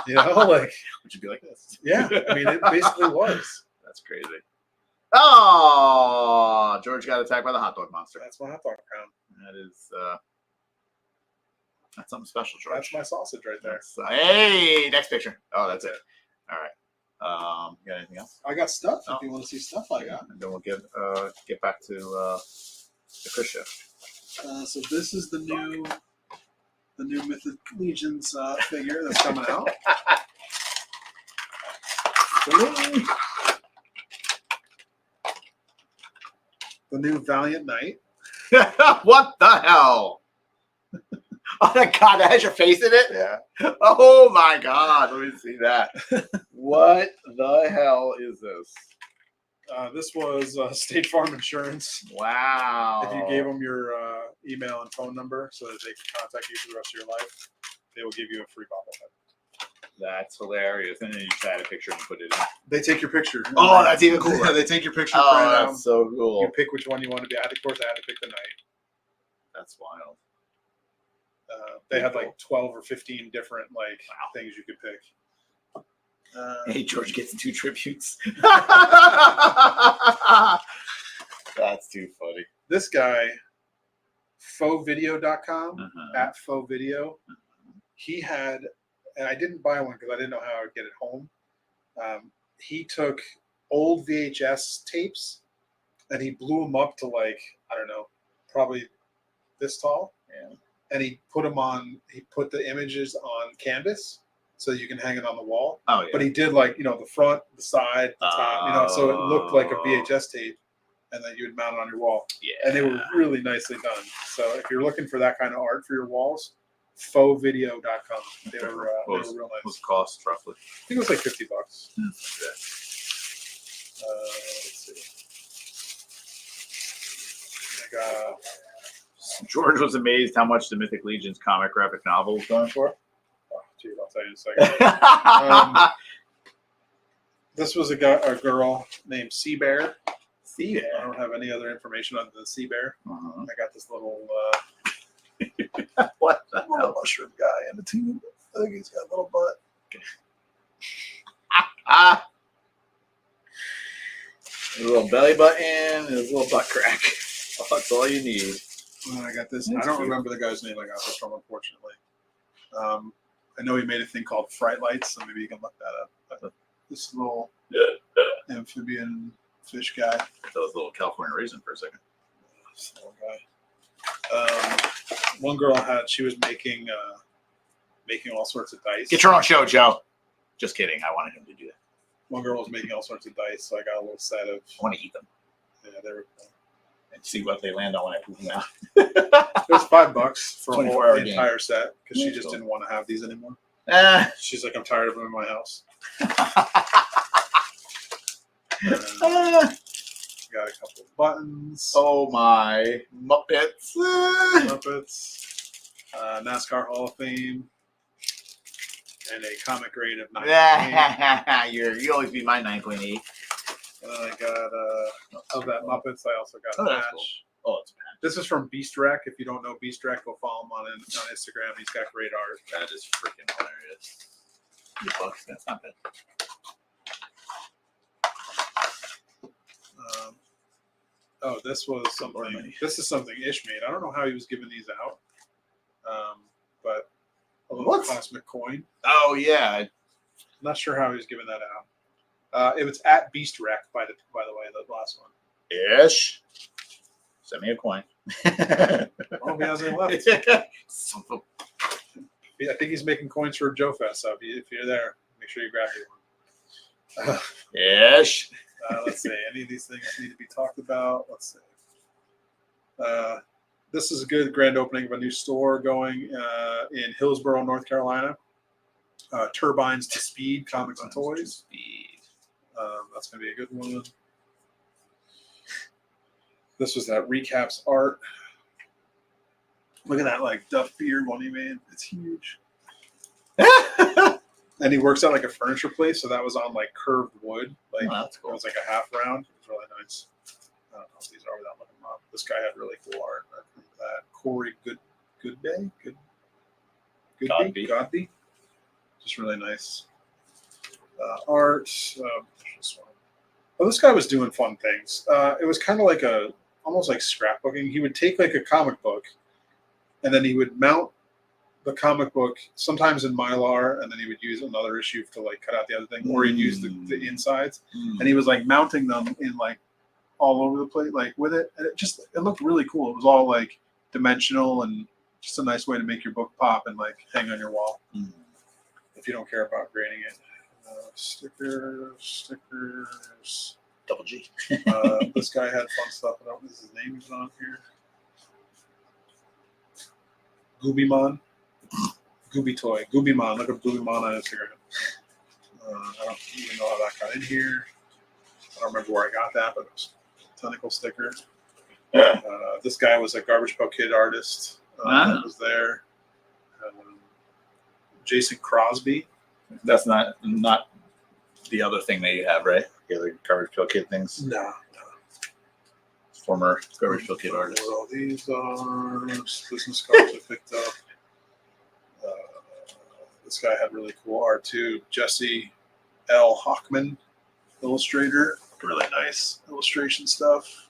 Like, Would you be like this? yeah. I mean, it basically was. That's crazy. Oh, George got attacked by the hot dog monster. That's my hot dog crown. That is, that's something special, George. That's my sausage right there. Hey, next picture. Oh, that's it. All right. You got anything else? I got stuff. Oh. If you want to see stuff I got. And then we'll get back to the Chris show. So this is the new Mythic Legions figure that's coming out. the new Valiant Knight. What the hell? Oh my god, that has your face in it? Yeah. Oh my god, let me see that. What the hell is this? This was State Farm Insurance. Wow. If you gave them your email and phone number so that they can contact you for the rest of your life, they will give you a free bobblehead. That's hilarious. And then you just add a picture and put it in. They take your picture. Oh, that's even cooler. Yeah, they take your picture. Oh, print it out. that's so cool. You pick which one you want to be. Of course, I had to pick the night. That's wild. They had like 12 or 15 different things you could pick. Hey, George gets 2 tributes. That's too funny. This guy, fauxvideo.com, Uh-huh. at fauxvideo, he had, and I didn't buy one because I didn't know how I would get it home. He took old VHS tapes and he blew them up to I don't know, probably this tall. Yeah. And he put the images on canvas so you can hang it on the wall. Oh, yeah. But he did the front, the side, the top, so it looked like a VHS tape and then you would mount it on your wall. Yeah. And they were really nicely done. So if you're looking for that kind of art for your walls, fauxvideo.com. They were real nice. What's the cost roughly? I think it was like $50. Let's see. George was amazed how much the Mythic Legion's comic graphic novel was going for. Oh, dude, I'll tell you in a second. This was a girl named Sea Bear. See I don't have any other information other than Sea Bear. Uh-huh. I got this little What the hell? little mushroom guy in the tube. I think he's got a little butt. His little belly button and his little butt crack. Oh, that's all you need. And then I got this. That's I don't cute. remember the guy's name I got this from, unfortunately. I know he made a thing called Fright Lights, so maybe you can look that up. But this little amphibian fish guy. That was a little California raisin for a second. This little guy. One girl she was making all sorts of dice. Get your own show, Joe. Just kidding. I wanted him to do that. One girl was making all sorts of dice, so I got a little set of. I want to eat them They were. and see what they land on when I poop them out. It was $5 for a 24-hour whole game. entire set because she That's just cool. didn't want to have these anymore. Ah. She's like, I'm tired of them in my house. Got a couple of buttons. Oh my Muppets. Muppets, NASCAR Hall of Fame, and a comic grade of 9.8. You always be my 9.8. And then I got of that Muppets. I also got Oh, a that's patch. cool. Oh, it's bad. This is from Beast Rec. If you don't know Beast Rec, go follow him on Instagram. He's got great art. That is freaking hilarious. $2, that's not bad. This was something. This is something Ish made. I don't know how he was giving these out, but a little What? cosmic coin. Oh yeah. Not sure how he was giving that out. It was at Beast Rec, by the way, the last one. Ish. Send me a coin. Oh, he hasn't left. Son of I think he's making coins for Joe Fest. So if you're there, make sure you grab your one. a- Ish. Let's see. Any of these things need to be talked about. Let's see. This is a good grand opening of a new store going in Hillsborough, North Carolina. Turbines to Speed, Comics and Toys. That's going to be a good one. This was that recaps art. Look at that Duff beard one he made. It's huge. And he works at a furniture place, so that was on curved wood. Oh, that's It cool. was a half round. It was really nice. I don't know if these are without looking them up. This guy had really cool art. I remember that. Corey Godby. Just really nice art. This one. Oh, this guy was doing fun things. It was kind of almost like scrapbooking. He would take a comic book, and then he would mount the comic book sometimes in Mylar, and then he would use another issue to cut out the other thing, or he'd use the insides, and he was mounting them in all over the place with it, and it looked really cool. It was all dimensional and just a nice way to make your book pop and hang on your wall if you don't care about grading it. Stickers. Double G. This guy had fun stuff. I don't know if his name is on here. Goobymon. Gooby Toy. Goobymon. Look up Goobymon on Instagram. I don't even know how that got in here. I don't remember where I got that, but it was a tentacle sticker. This guy was a Garbage Pail Kid artist that was there. Jason Crosby. That's not the other thing that you have, right? The other Garbage Pail Kid things. No. Former Garbage Pail Kid artist. What all these are business cards I picked up. This guy had really cool art too. Jesse L. Hockman, illustrator. Really nice illustration stuff.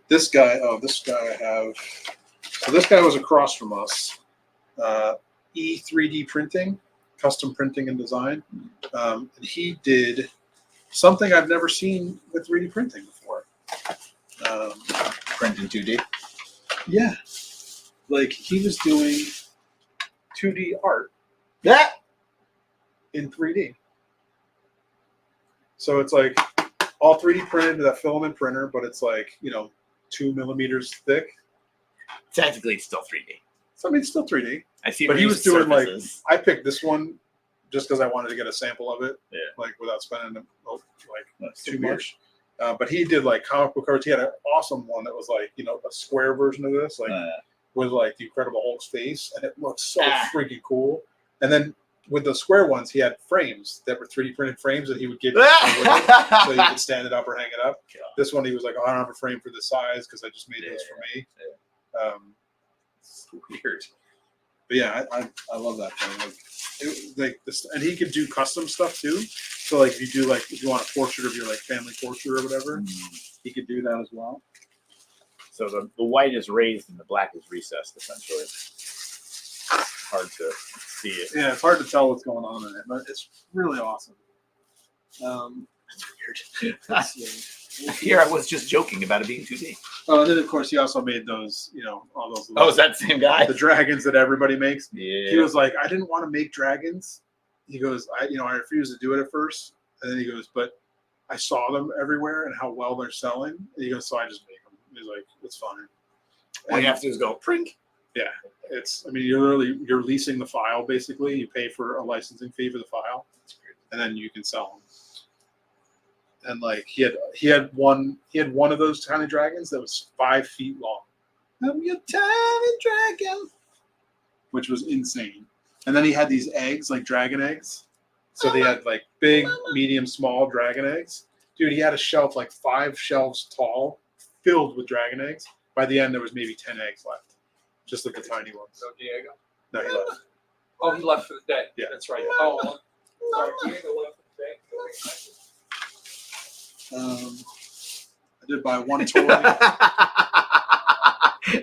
This guy I have. So this guy was across from us. E3D printing, custom printing and design. And he did something I've never seen with 3D printing before. Print in 2D. Yeah. Like he was doing 2D art Yeah. in 3D. So it's like all 3D printed with that filament printer, but it's like, 2 millimeters thick. Technically, it's still 3D. So I mean, it's still 3D. I see. But he was doing surfaces. I picked this one just because I wanted to get a sample of it. Yeah. Like without spending That's too weird. much. But he did like comic book cards. He had an awesome one that was like, a square version of this, like with like the Incredible Hulk's face, and it looked so freaking cool. And then with the square ones, he had frames that were 3D printed frames that he would give you so you could stand it up or hang it up. God. This one, he was like, I don't have a frame for this size because I just made those for me. It's weird. But yeah, I love that thing. Like this, and he could do custom stuff too. So like if you want a portrait of your like family portrait or whatever, he could do that as well. So the white is raised and the black is recessed, essentially. Hard to see it. Yeah, it's hard to tell what's going on in it, but it's really awesome. It's weird. Here I was just joking about it being 2D. Oh, and then of course he also made those, all those. Oh, is that the same guy? The dragons that everybody makes? Yeah. He was like, I didn't want to make dragons. He goes, I refused to do it at first, and then he goes, but I saw them everywhere and how well they're selling. And he goes, so I just make them. He's like, it's fine. All you have to do is go print. Yeah, you're leasing the file basically. You pay for a licensing fee for the file, and then you can sell them. And like he had one of those tiny dragons that was 5 feet long. I'm your tiny dragon, which was insane. And then he had these eggs, like dragon eggs. So they had like big, medium, small dragon eggs. Dude, he had a shelf like 5 shelves tall, filled with dragon eggs. By the end, there was maybe 10 eggs left, just like the tiny ones. So Diego. No, he left. Oh, he left for the day. Yeah. That's right. Oh, sorry. Diego left for the day. I did buy one toy.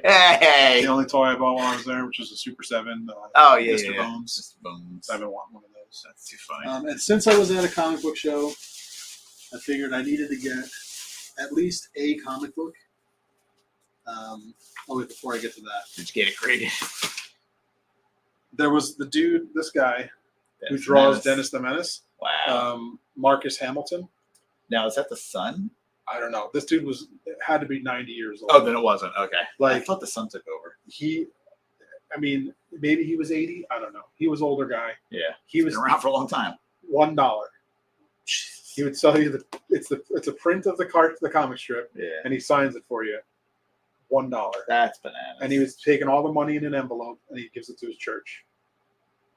Hey. The only toy I bought while I was there, which was a Super 7. Oh yeah, Mr. yeah. Bones. Mr. Bones. I've been wanting one of those. That's too funny. And since I was at a comic book show, I figured I needed to get at least a comic book. Wait, before I get to that, Did you get it graded? there was the dude, this guy, who Dennis draws Menace. Dennis the Menace, Wow. Marcus Hamilton. Now is that the sun? I don't know. This dude had to be 90 years old. Oh, then it wasn't. Okay. I Like thought the sun took over. maybe he was 80. I don't know. He was an older guy. Yeah. He was Been around for a long time. $1. He would sell you it's a print of the comic strip, Yeah. and he signs it for you. $1. That's bananas. And he was taking all the money in an envelope and he gives it to his church.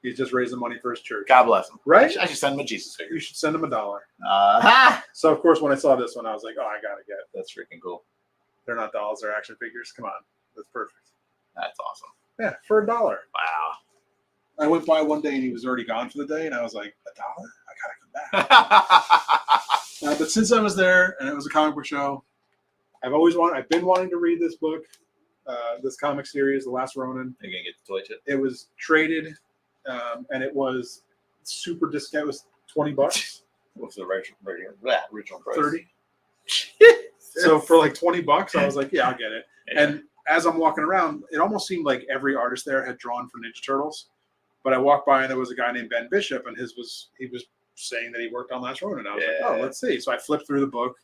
He's just raising money for his church. God bless him. Right? I should send him a Jesus figure. You should send him $1. Ha! So of course when I saw this one, I was like, oh, I gotta get it. That's freaking cool. They're not dolls, they're action figures. Come on. That's perfect. That's awesome. Yeah, for $1. Wow. I went by one day and he was already gone for the day, and I was like, $1? I gotta come back. But since I was there and it was a comic book show, I've been wanting to read this book, this comic series, The Last Ronin. You're gonna get the toy chip. It was traded, and it was super discount. It was $20, What's the original price? 30. So for like $20, I was like, yeah, I'll get it. Yeah. And as I'm walking around, it almost seemed like every artist there had drawn for Ninja Turtles. But I walked by and there was a guy named Ben Bishop, and he was saying that he worked on Last Ronin. I was like, Yeah. oh, let's see. So I flipped through the book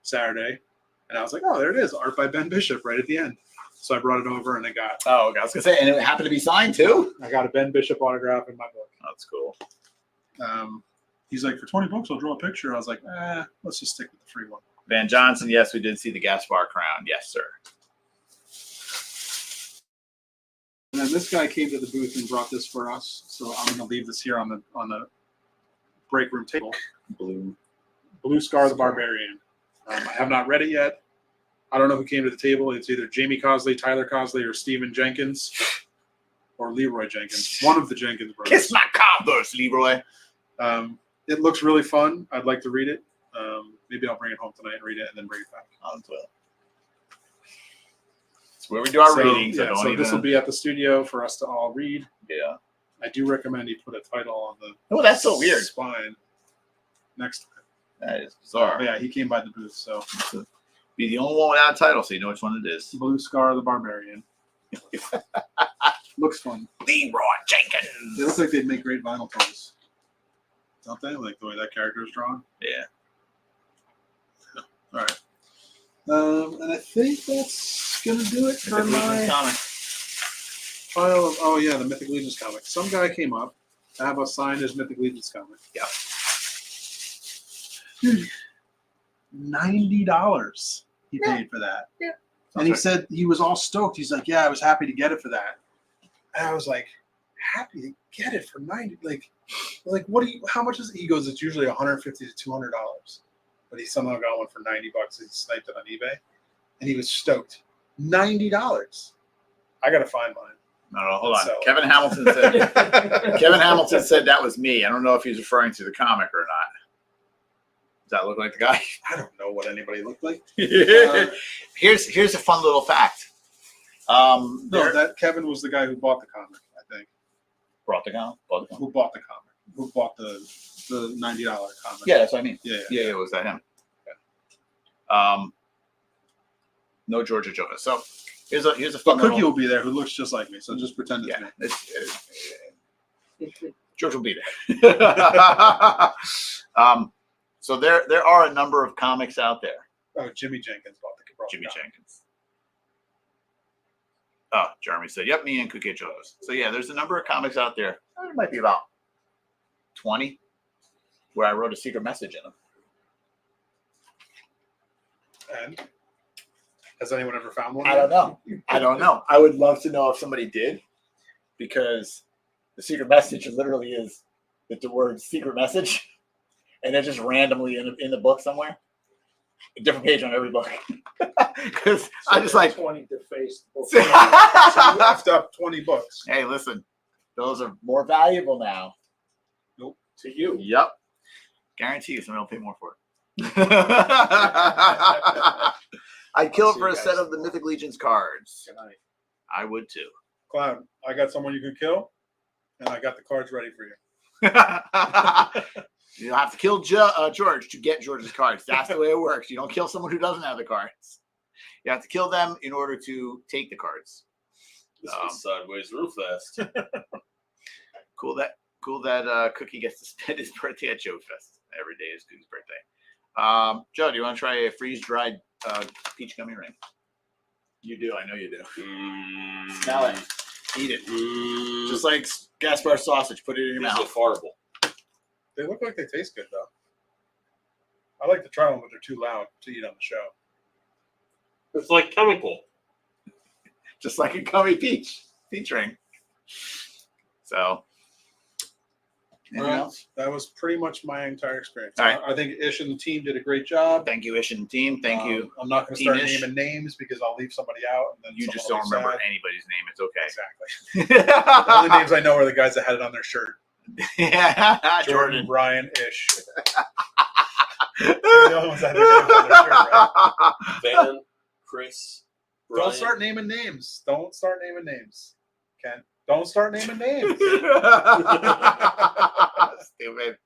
Saturday, and I was like, oh, there it is, art by Ben Bishop right at the end. So I brought it over, and I got Oh, I was gonna say, and it happened to be signed too. a Ben Bishop autograph in my book. That's cool. He's like, for $20, I'll draw a picture. I was like, let's just stick with the free one. Van Johnson, yes, we did see the Gaspar crown. Yes, sir. And then this guy came to the booth and brought this for us. So I'm going to leave this here on the break room table. Blue Scar the Barbarian. I have not read it yet. I don't know who came to the table. It's either Jamie Cosley, Tyler Cosley, or Steven Jenkins, or Leroy Jenkins. One of the Jenkins brothers. Kiss my Converse, Leroy. It looks really fun. I'd like to read it. Maybe I'll bring it home tonight and read it, and then bring it back. It's where we do our readings. Yeah, so this will be at the studio for us to all read. Yeah. I do recommend you put a title on the Oh, that's so weird. spine next time. That is bizarre. But yeah, he came by the booth. So Be the only one without a title, so you know which one it is. Blue Scar the Barbarian. Looks fun. Leroy Jenkins. They look like they'd make great vinyl toys. Don't they? Like the way that character is drawn. Yeah. All right. And I think that's gonna do it for my comic. pile of. Oh yeah, the Mythic Legions comic. Some guy came up to have us sign his Mythic Legions comic. Yeah. Dude, $90 he paid for that. Yeah. And he said he was all stoked. He's like, "Yeah, I was happy to get it for that." And I was like, "Happy to get it for $90? Like what do you? How much is it?" He goes, "It's usually $150 to $200." But he somehow got one for $90. He sniped it on eBay, and he was stoked. $90. I gotta find mine. No, hold on. So- Kevin Hamilton said that was me. I don't know if he's referring to the comic or not. Does that look like the guy? I don't know what anybody looked like. Here's a fun little fact. No, that Kevin was the guy who bought the comic. I think Brought the comic. who bought the comic, who bought the $90 comic. Yeah, that's what I mean. Yeah. Yeah, was that him? No Georgia Jonas. So here's a But fun Cookie little. will be there, who looks just like me. So just pretend it's Yeah, me. George will be there. So there are a number of comics out there. Oh, Jimmy Jenkins bought the Jimmy comic. Jenkins. Oh, Jeremy said, "Yep, me and Cookie Jonas." So yeah, there's a number of comics out there. There might be about 20 where I wrote a secret message in them. And has anyone ever found one? I don't know. I would love to know if somebody did, because the secret message literally is the word secret message, and they're just randomly in the book somewhere. A different page on every book. Because I just like 20 defaced books. So you left up 20 books. Hey, listen, those are more valuable now. Nope. To you. Yep. Guarantee you somebody will pay more for it. I'd kill it for a set of the Mythic Legions cards. Good night. I would too. Cloud, I got someone you could kill, and I got the cards ready for you. You have to kill George to get George's cards. That's the way it works. You don't kill someone who doesn't have the cards. You have to kill them in order to take the cards. This was sideways real fast. Cool that Cookie gets to spend his birthday at Joe Fest. Every day is Cookie's birthday. Joe, do you want to try a freeze-dried peach gummy ring? You do. I know you do. Smell it. Eat it. Just like Gaspar sausage. Put it in your These mouth. look horrible. They look like they taste good, though. I like to try them, but they're too loud to eat on the show. It's like chemical. Just like a gummy peach ring. So, anything Well, else? That was pretty much my entire experience. All right. I think Ish and the team did a great job. Thank you, Ish and team. Thank you. I'm not going to start Team Ish. naming names because I'll leave somebody out. And then You someone just will don't be remember sad. anybody's name. It's okay. Exactly. The only names I know are the guys that had it on their shirt. Yeah, Jordan, Jordan. Brian, Ish. They're the only ones that had their names on their shirt, right? Van, Chris, Don't Ryan. start naming names. Don't start naming names. Ken, don't start naming names. Stupid.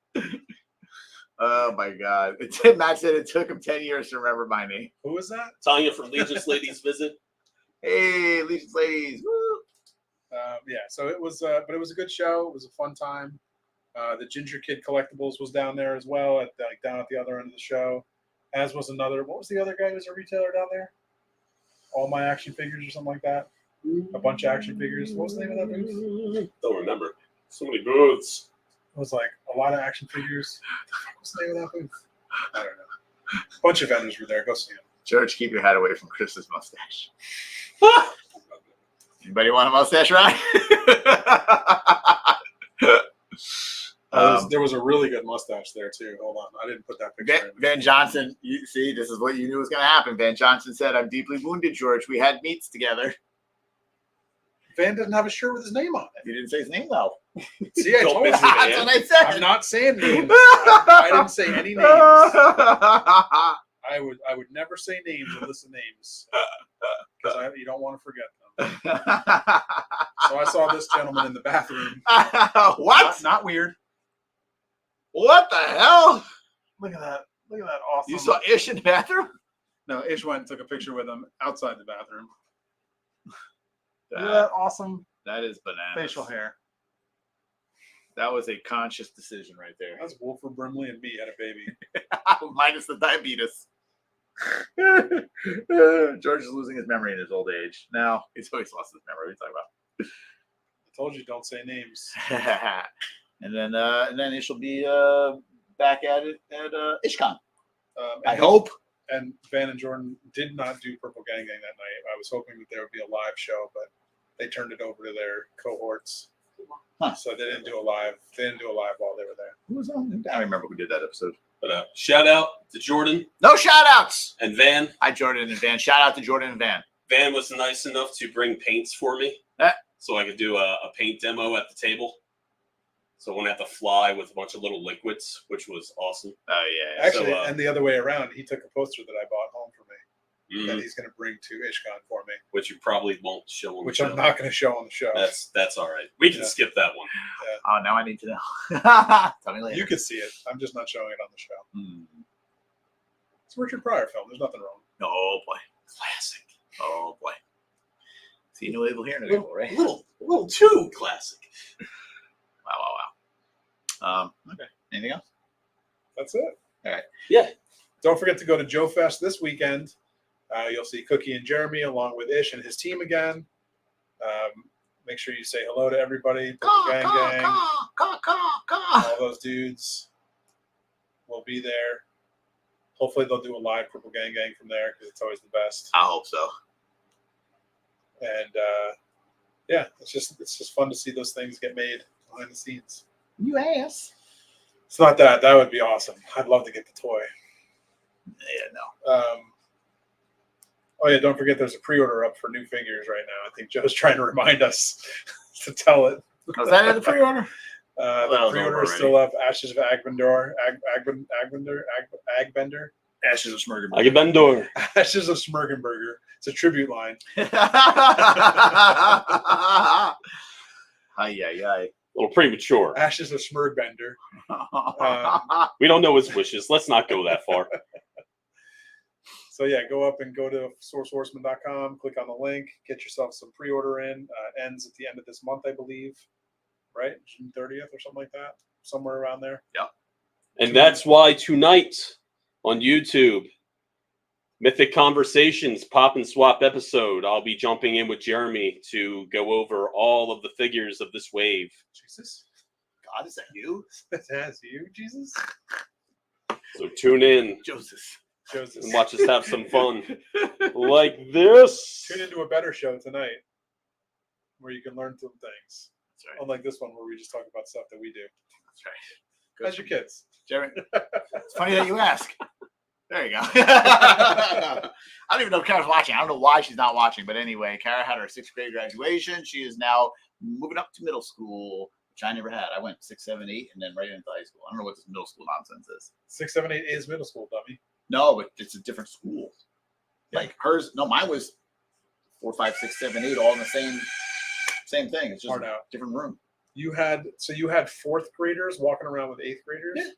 Oh my God. Matt said it took him 10 years to remember my name. Who was that? Tanya from Legion's Ladies Visit. Hey, Legion's Ladies. Woo. Yeah, so it was, but it was a good show. It was a fun time. The Ginger Kid Collectibles was down there as well, down at the other end of the show. As was another. What was the other guy who was a retailer down there? All My Action Figures or something like that. A bunch of action figures. What was the name of that booth? Don't remember. So many booths. It was like a lot of action figures. What's the name of that booth? I don't know. A bunch of vendors were there. Go see them. George, keep your hat away from Chris's mustache. Anybody want a mustache ride? There was a really good mustache there too. Hold on, I didn't put that picture in. Van Johnson, you see, this is what you knew was going to happen. Van Johnson said, "I'm deeply wounded, George. We had meets together." Van doesn't have a shirt with his name on it. You didn't say his name though. See, I told you. That's what I said. I'm not saying names. I didn't say any names. I would never say names or list names because you don't want to forget them. So I saw this gentleman in the bathroom. What? Not weird. What the hell? Look at that. Look at that awesome. You saw Ish in the bathroom? No, Ish went and took a picture with him outside the bathroom. Look at That, that awesome that is bananas. facial hair. That was a conscious decision right there. That's Wilford Brimley and me had a baby. Minus the diabetes. George is losing his memory in his old age. Now he's always lost his memory. What are you I told you don't say names. talking about? and then Ish will be back at it at IshCon. I hope. And Van and Jordan did not do Purple Gang Gang that night. I was hoping that there would be a live show, but they turned it over to their cohorts. Huh. So they didn't do a live. They didn't do a live while they were there. Who was on? I don't remember who did that episode. But shout out to Jordan No shout outs. and Van. Hi, Jordan and Van. Shout out to Jordan and Van. Van was nice enough to bring paints for me, so I could do a paint demo at the table. So I wouldn't have to fly with a bunch of little liquids, which was awesome. Oh yeah. Actually, So, and the other way around, he took a poster that I bought home for me Mhm. that he's going to bring to IshCon for me, Which you probably won't show on which the show. I'm not going to show on the show. That's all right. We can Yeah. skip that one. Oh, now I need to know. Tell me later. You can see it. I'm just not showing it on the show. Hmm. It's a Richard Pryor film. There's nothing wrong. Oh boy. Classic. Oh boy. See, no label here, no A label, right? little too classic. Wow. Okay. Anything else? That's it. All right. Yeah. Don't forget to go to Joe Fest this weekend. You'll see Cookie and Jeremy along with Ish and his team again. Make sure you say hello to everybody. Purple Gang Gang, all those dudes will be there. Hopefully they'll do a live Purple Gang Gang from there because it's always the best. I hope so. And yeah, it's just fun to see those things get made behind the scenes. You ass. It's not that. That would be awesome. I'd love to get the toy. Yeah, no. Oh yeah, don't forget there's a pre-order up for new figures right now. I think Joe's trying to remind us to tell it. Was that in the pre-order? The was pre-order over is still up. Ashes of Agbender. Agbender. Ashes of Smurger. Agamemnon. Ashes of Smurgenberger. It's a tribute line. Ay. A little premature. Ashes of Smurgbender. We don't know his wishes. Let's not go that far. So yeah, go up and go to sourcehorseman.com, click on the link, get yourself some pre-order in. Ends at the end of this month, I believe. Right? June 30th or something like that. Somewhere around there. And that's why tonight on YouTube, Mythic Conversations Pop and Swap episode, I'll be jumping in with Jeremy to go over all of the figures of this wave. Jesus. God, is that you? That's you, Jesus? So tune in Joseph. Joseph. and watch us have some fun like this. Tune into a better show tonight where you can learn some things. That's right. Unlike this one where we just talk about stuff that we do. That's right. How's your kids? Jeremy, it's funny that you ask. There you go. I don't even know if Kara's watching. I don't know why she's not watching. But anyway, Kara had her 6th grade graduation. She is now moving up to middle school, which I never had. I went 6, 7, 8, and then right into high school. I don't know what this middle school nonsense is. 6, 7, 8 is middle school, dummy. No, but it's a different school. Yeah. Like hers, no, mine was 4, 5, 6, 7, 8, all in the same thing. It's just Hard a out. different room. You had 4th graders walking around with 8th graders? Yeah.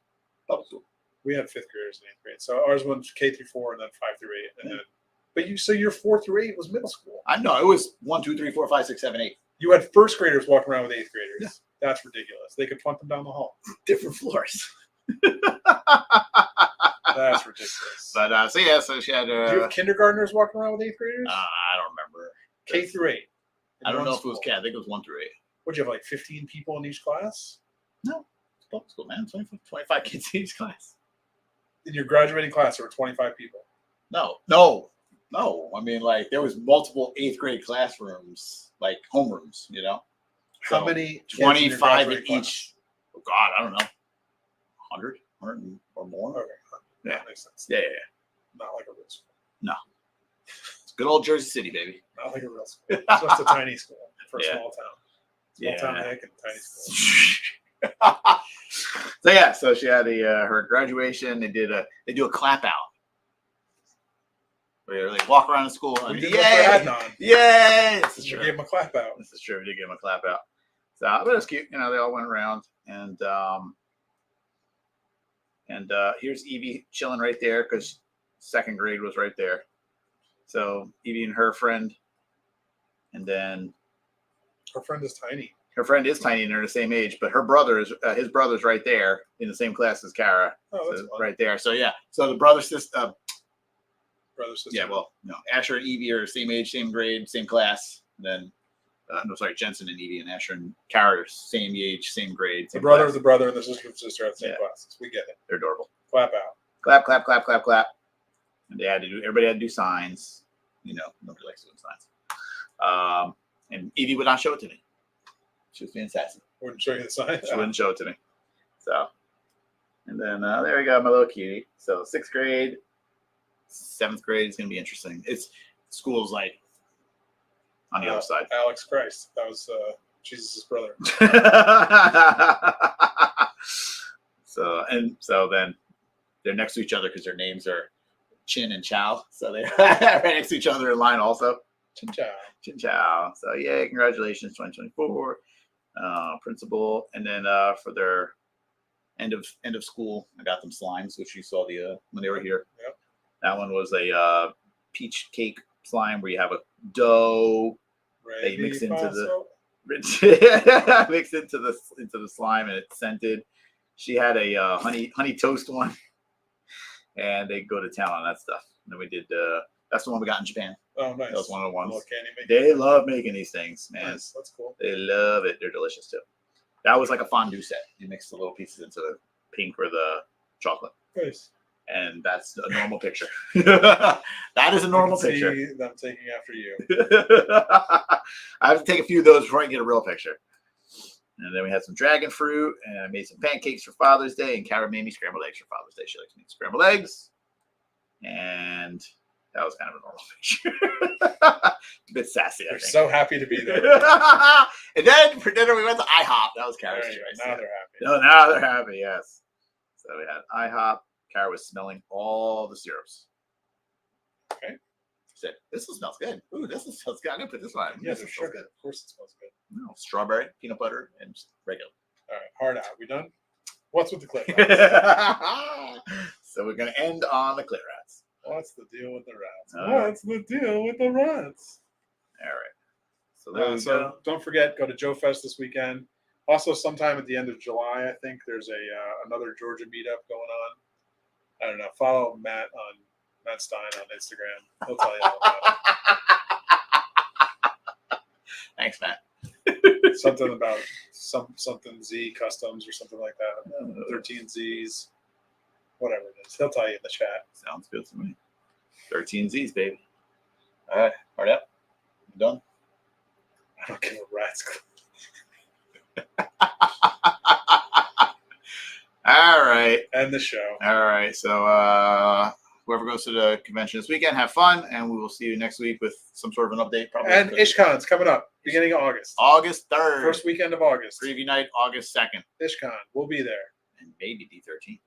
Public school. We had 5th graders and 8th grade. So ours went K through 4 and then 5 through 8. And then, but so your 4 through 8 was middle school. I know it was 1, 2, 3, 4, 5, 6, 7, 8. You had 1st graders walking around with 8th graders. That's ridiculous. They could punt them down the hall. Different floors. That's ridiculous. But so she had. Do you have kindergartners walking around with 8th graders? I don't remember. K through 8. I don't know if it was K. I think it was 1 through 8. Would you have like 15 people in each class? No, it's public school, man. 25 kids in each class. In your graduating class, there were 25 people. No. I mean, like there was multiple 8th grade classrooms, like homerooms. You know. How So, many? kids in your 25 in graduating class? each. Oh God, I don't know. 100 or more. Okay. Yeah. That makes sense. Yeah. Not like a real school. It's good old Jersey City, baby. Not like a real school. It's just a tiny school for a Yeah. small town. Small town hick and tiny school. So she had her graduation. They do a clap out where they walk around the school and We did that for yay, Adnan. yay. This is We true. gave him a clap out. This is true. We did give him a clap out. So, but it's cute. You know, they all went around and here's Evie chilling right there because 2nd grade was right there. So Evie and her friend, and then Her friend is tiny. her friend is tiny and they're the same age, but her brother is his brother's right there in the same class as Kara. Oh, that's So, fun. right there. So yeah. So the brother sister. Brother, sister. Yeah. Well, no. Asher and Evie are the same age, same grade, same class. And then, Jensen and Evie and Asher and Kara are same age, same grade. The Same brother class. is the brother and the sister is the sister at the same Yeah. classes. We get it. They're adorable. Clap out. Clap, clap, clap, clap, clap. And everybody had to do signs. You know, nobody likes doing signs. And Evie would not show it to me. She was being sassy. Wouldn't show you the sign. She wouldn't show it to me. So, and then there we go, my little cutie. So 6th grade, 7th grade is going to be interesting. School's like on the other side. Alex Christ. That was Jesus' brother. So then they're next to each other because their names are Chin and Chow. So they're right next to each other in line also. Chin chow. Chin Chow. So yay, congratulations, 2024 principal. And then for their end of school, I got them slimes, which you saw when they were here. Yep. That one was a peach cake slime where you have a dough. They mix into mixed into the slime and it's scented. She had a honey toast one, and they go to town on that stuff. And then we did that's the one we got in Japan. Oh, nice. That was one of the ones. Little candy making. They love making these things, man. Nice. That's cool. They love it. They're delicious too. That was like a fondue set. You mix the little pieces into the pink or the chocolate, Nice. and that's a normal picture. That is a normal I can picture. see them taking after you. I have to take a few of those before I can get a real picture. And then we had some dragon fruit, and I made some pancakes for Father's Day, and Kara made me scrambled eggs for Father's Day. She likes to make scrambled eggs, and that was kind of a normal picture. A bit sassy, I They're think. so happy to be there. And then for dinner we went to IHOP. That was Kara's There you choice. go. Now they're happy. No, now they're happy. Yes. So we had IHOP. Kara was smelling all the syrups. Okay. She said, "This one smells good. Ooh, this one smells good. I'm gonna put this one. Yeah, This they're one smells sugar. Of course it smells good. No, strawberry, peanut butter, and just regular." All right, hard out. We done? What's with the clip? So we're gonna end on the clit rats. What's the deal with the rats? All right. What's the deal with the rats? All right. So there we So go. don't forget, go to Joe Fest this weekend. Also, sometime at the end of July, I think there's another Georgia meetup going on. I don't know. Follow Matt Stein on Instagram. He'll tell you all about Thanks, Matt. it. Something about something Z Customs or something like that. 13 Zs, whatever it is. He'll tell you in the chat. Sounds good to me. 13 Z's, baby. All right, hard up. You done? I don't give a rat's. All right. End the show. All right. So whoever goes to the convention this weekend, have fun, and we will see you next week with some sort of an update. Probably And IshCon's coming up beginning of August. August 3rd. First weekend of August. Preview night, August 2nd, IshCon. We'll be there. and maybe D13.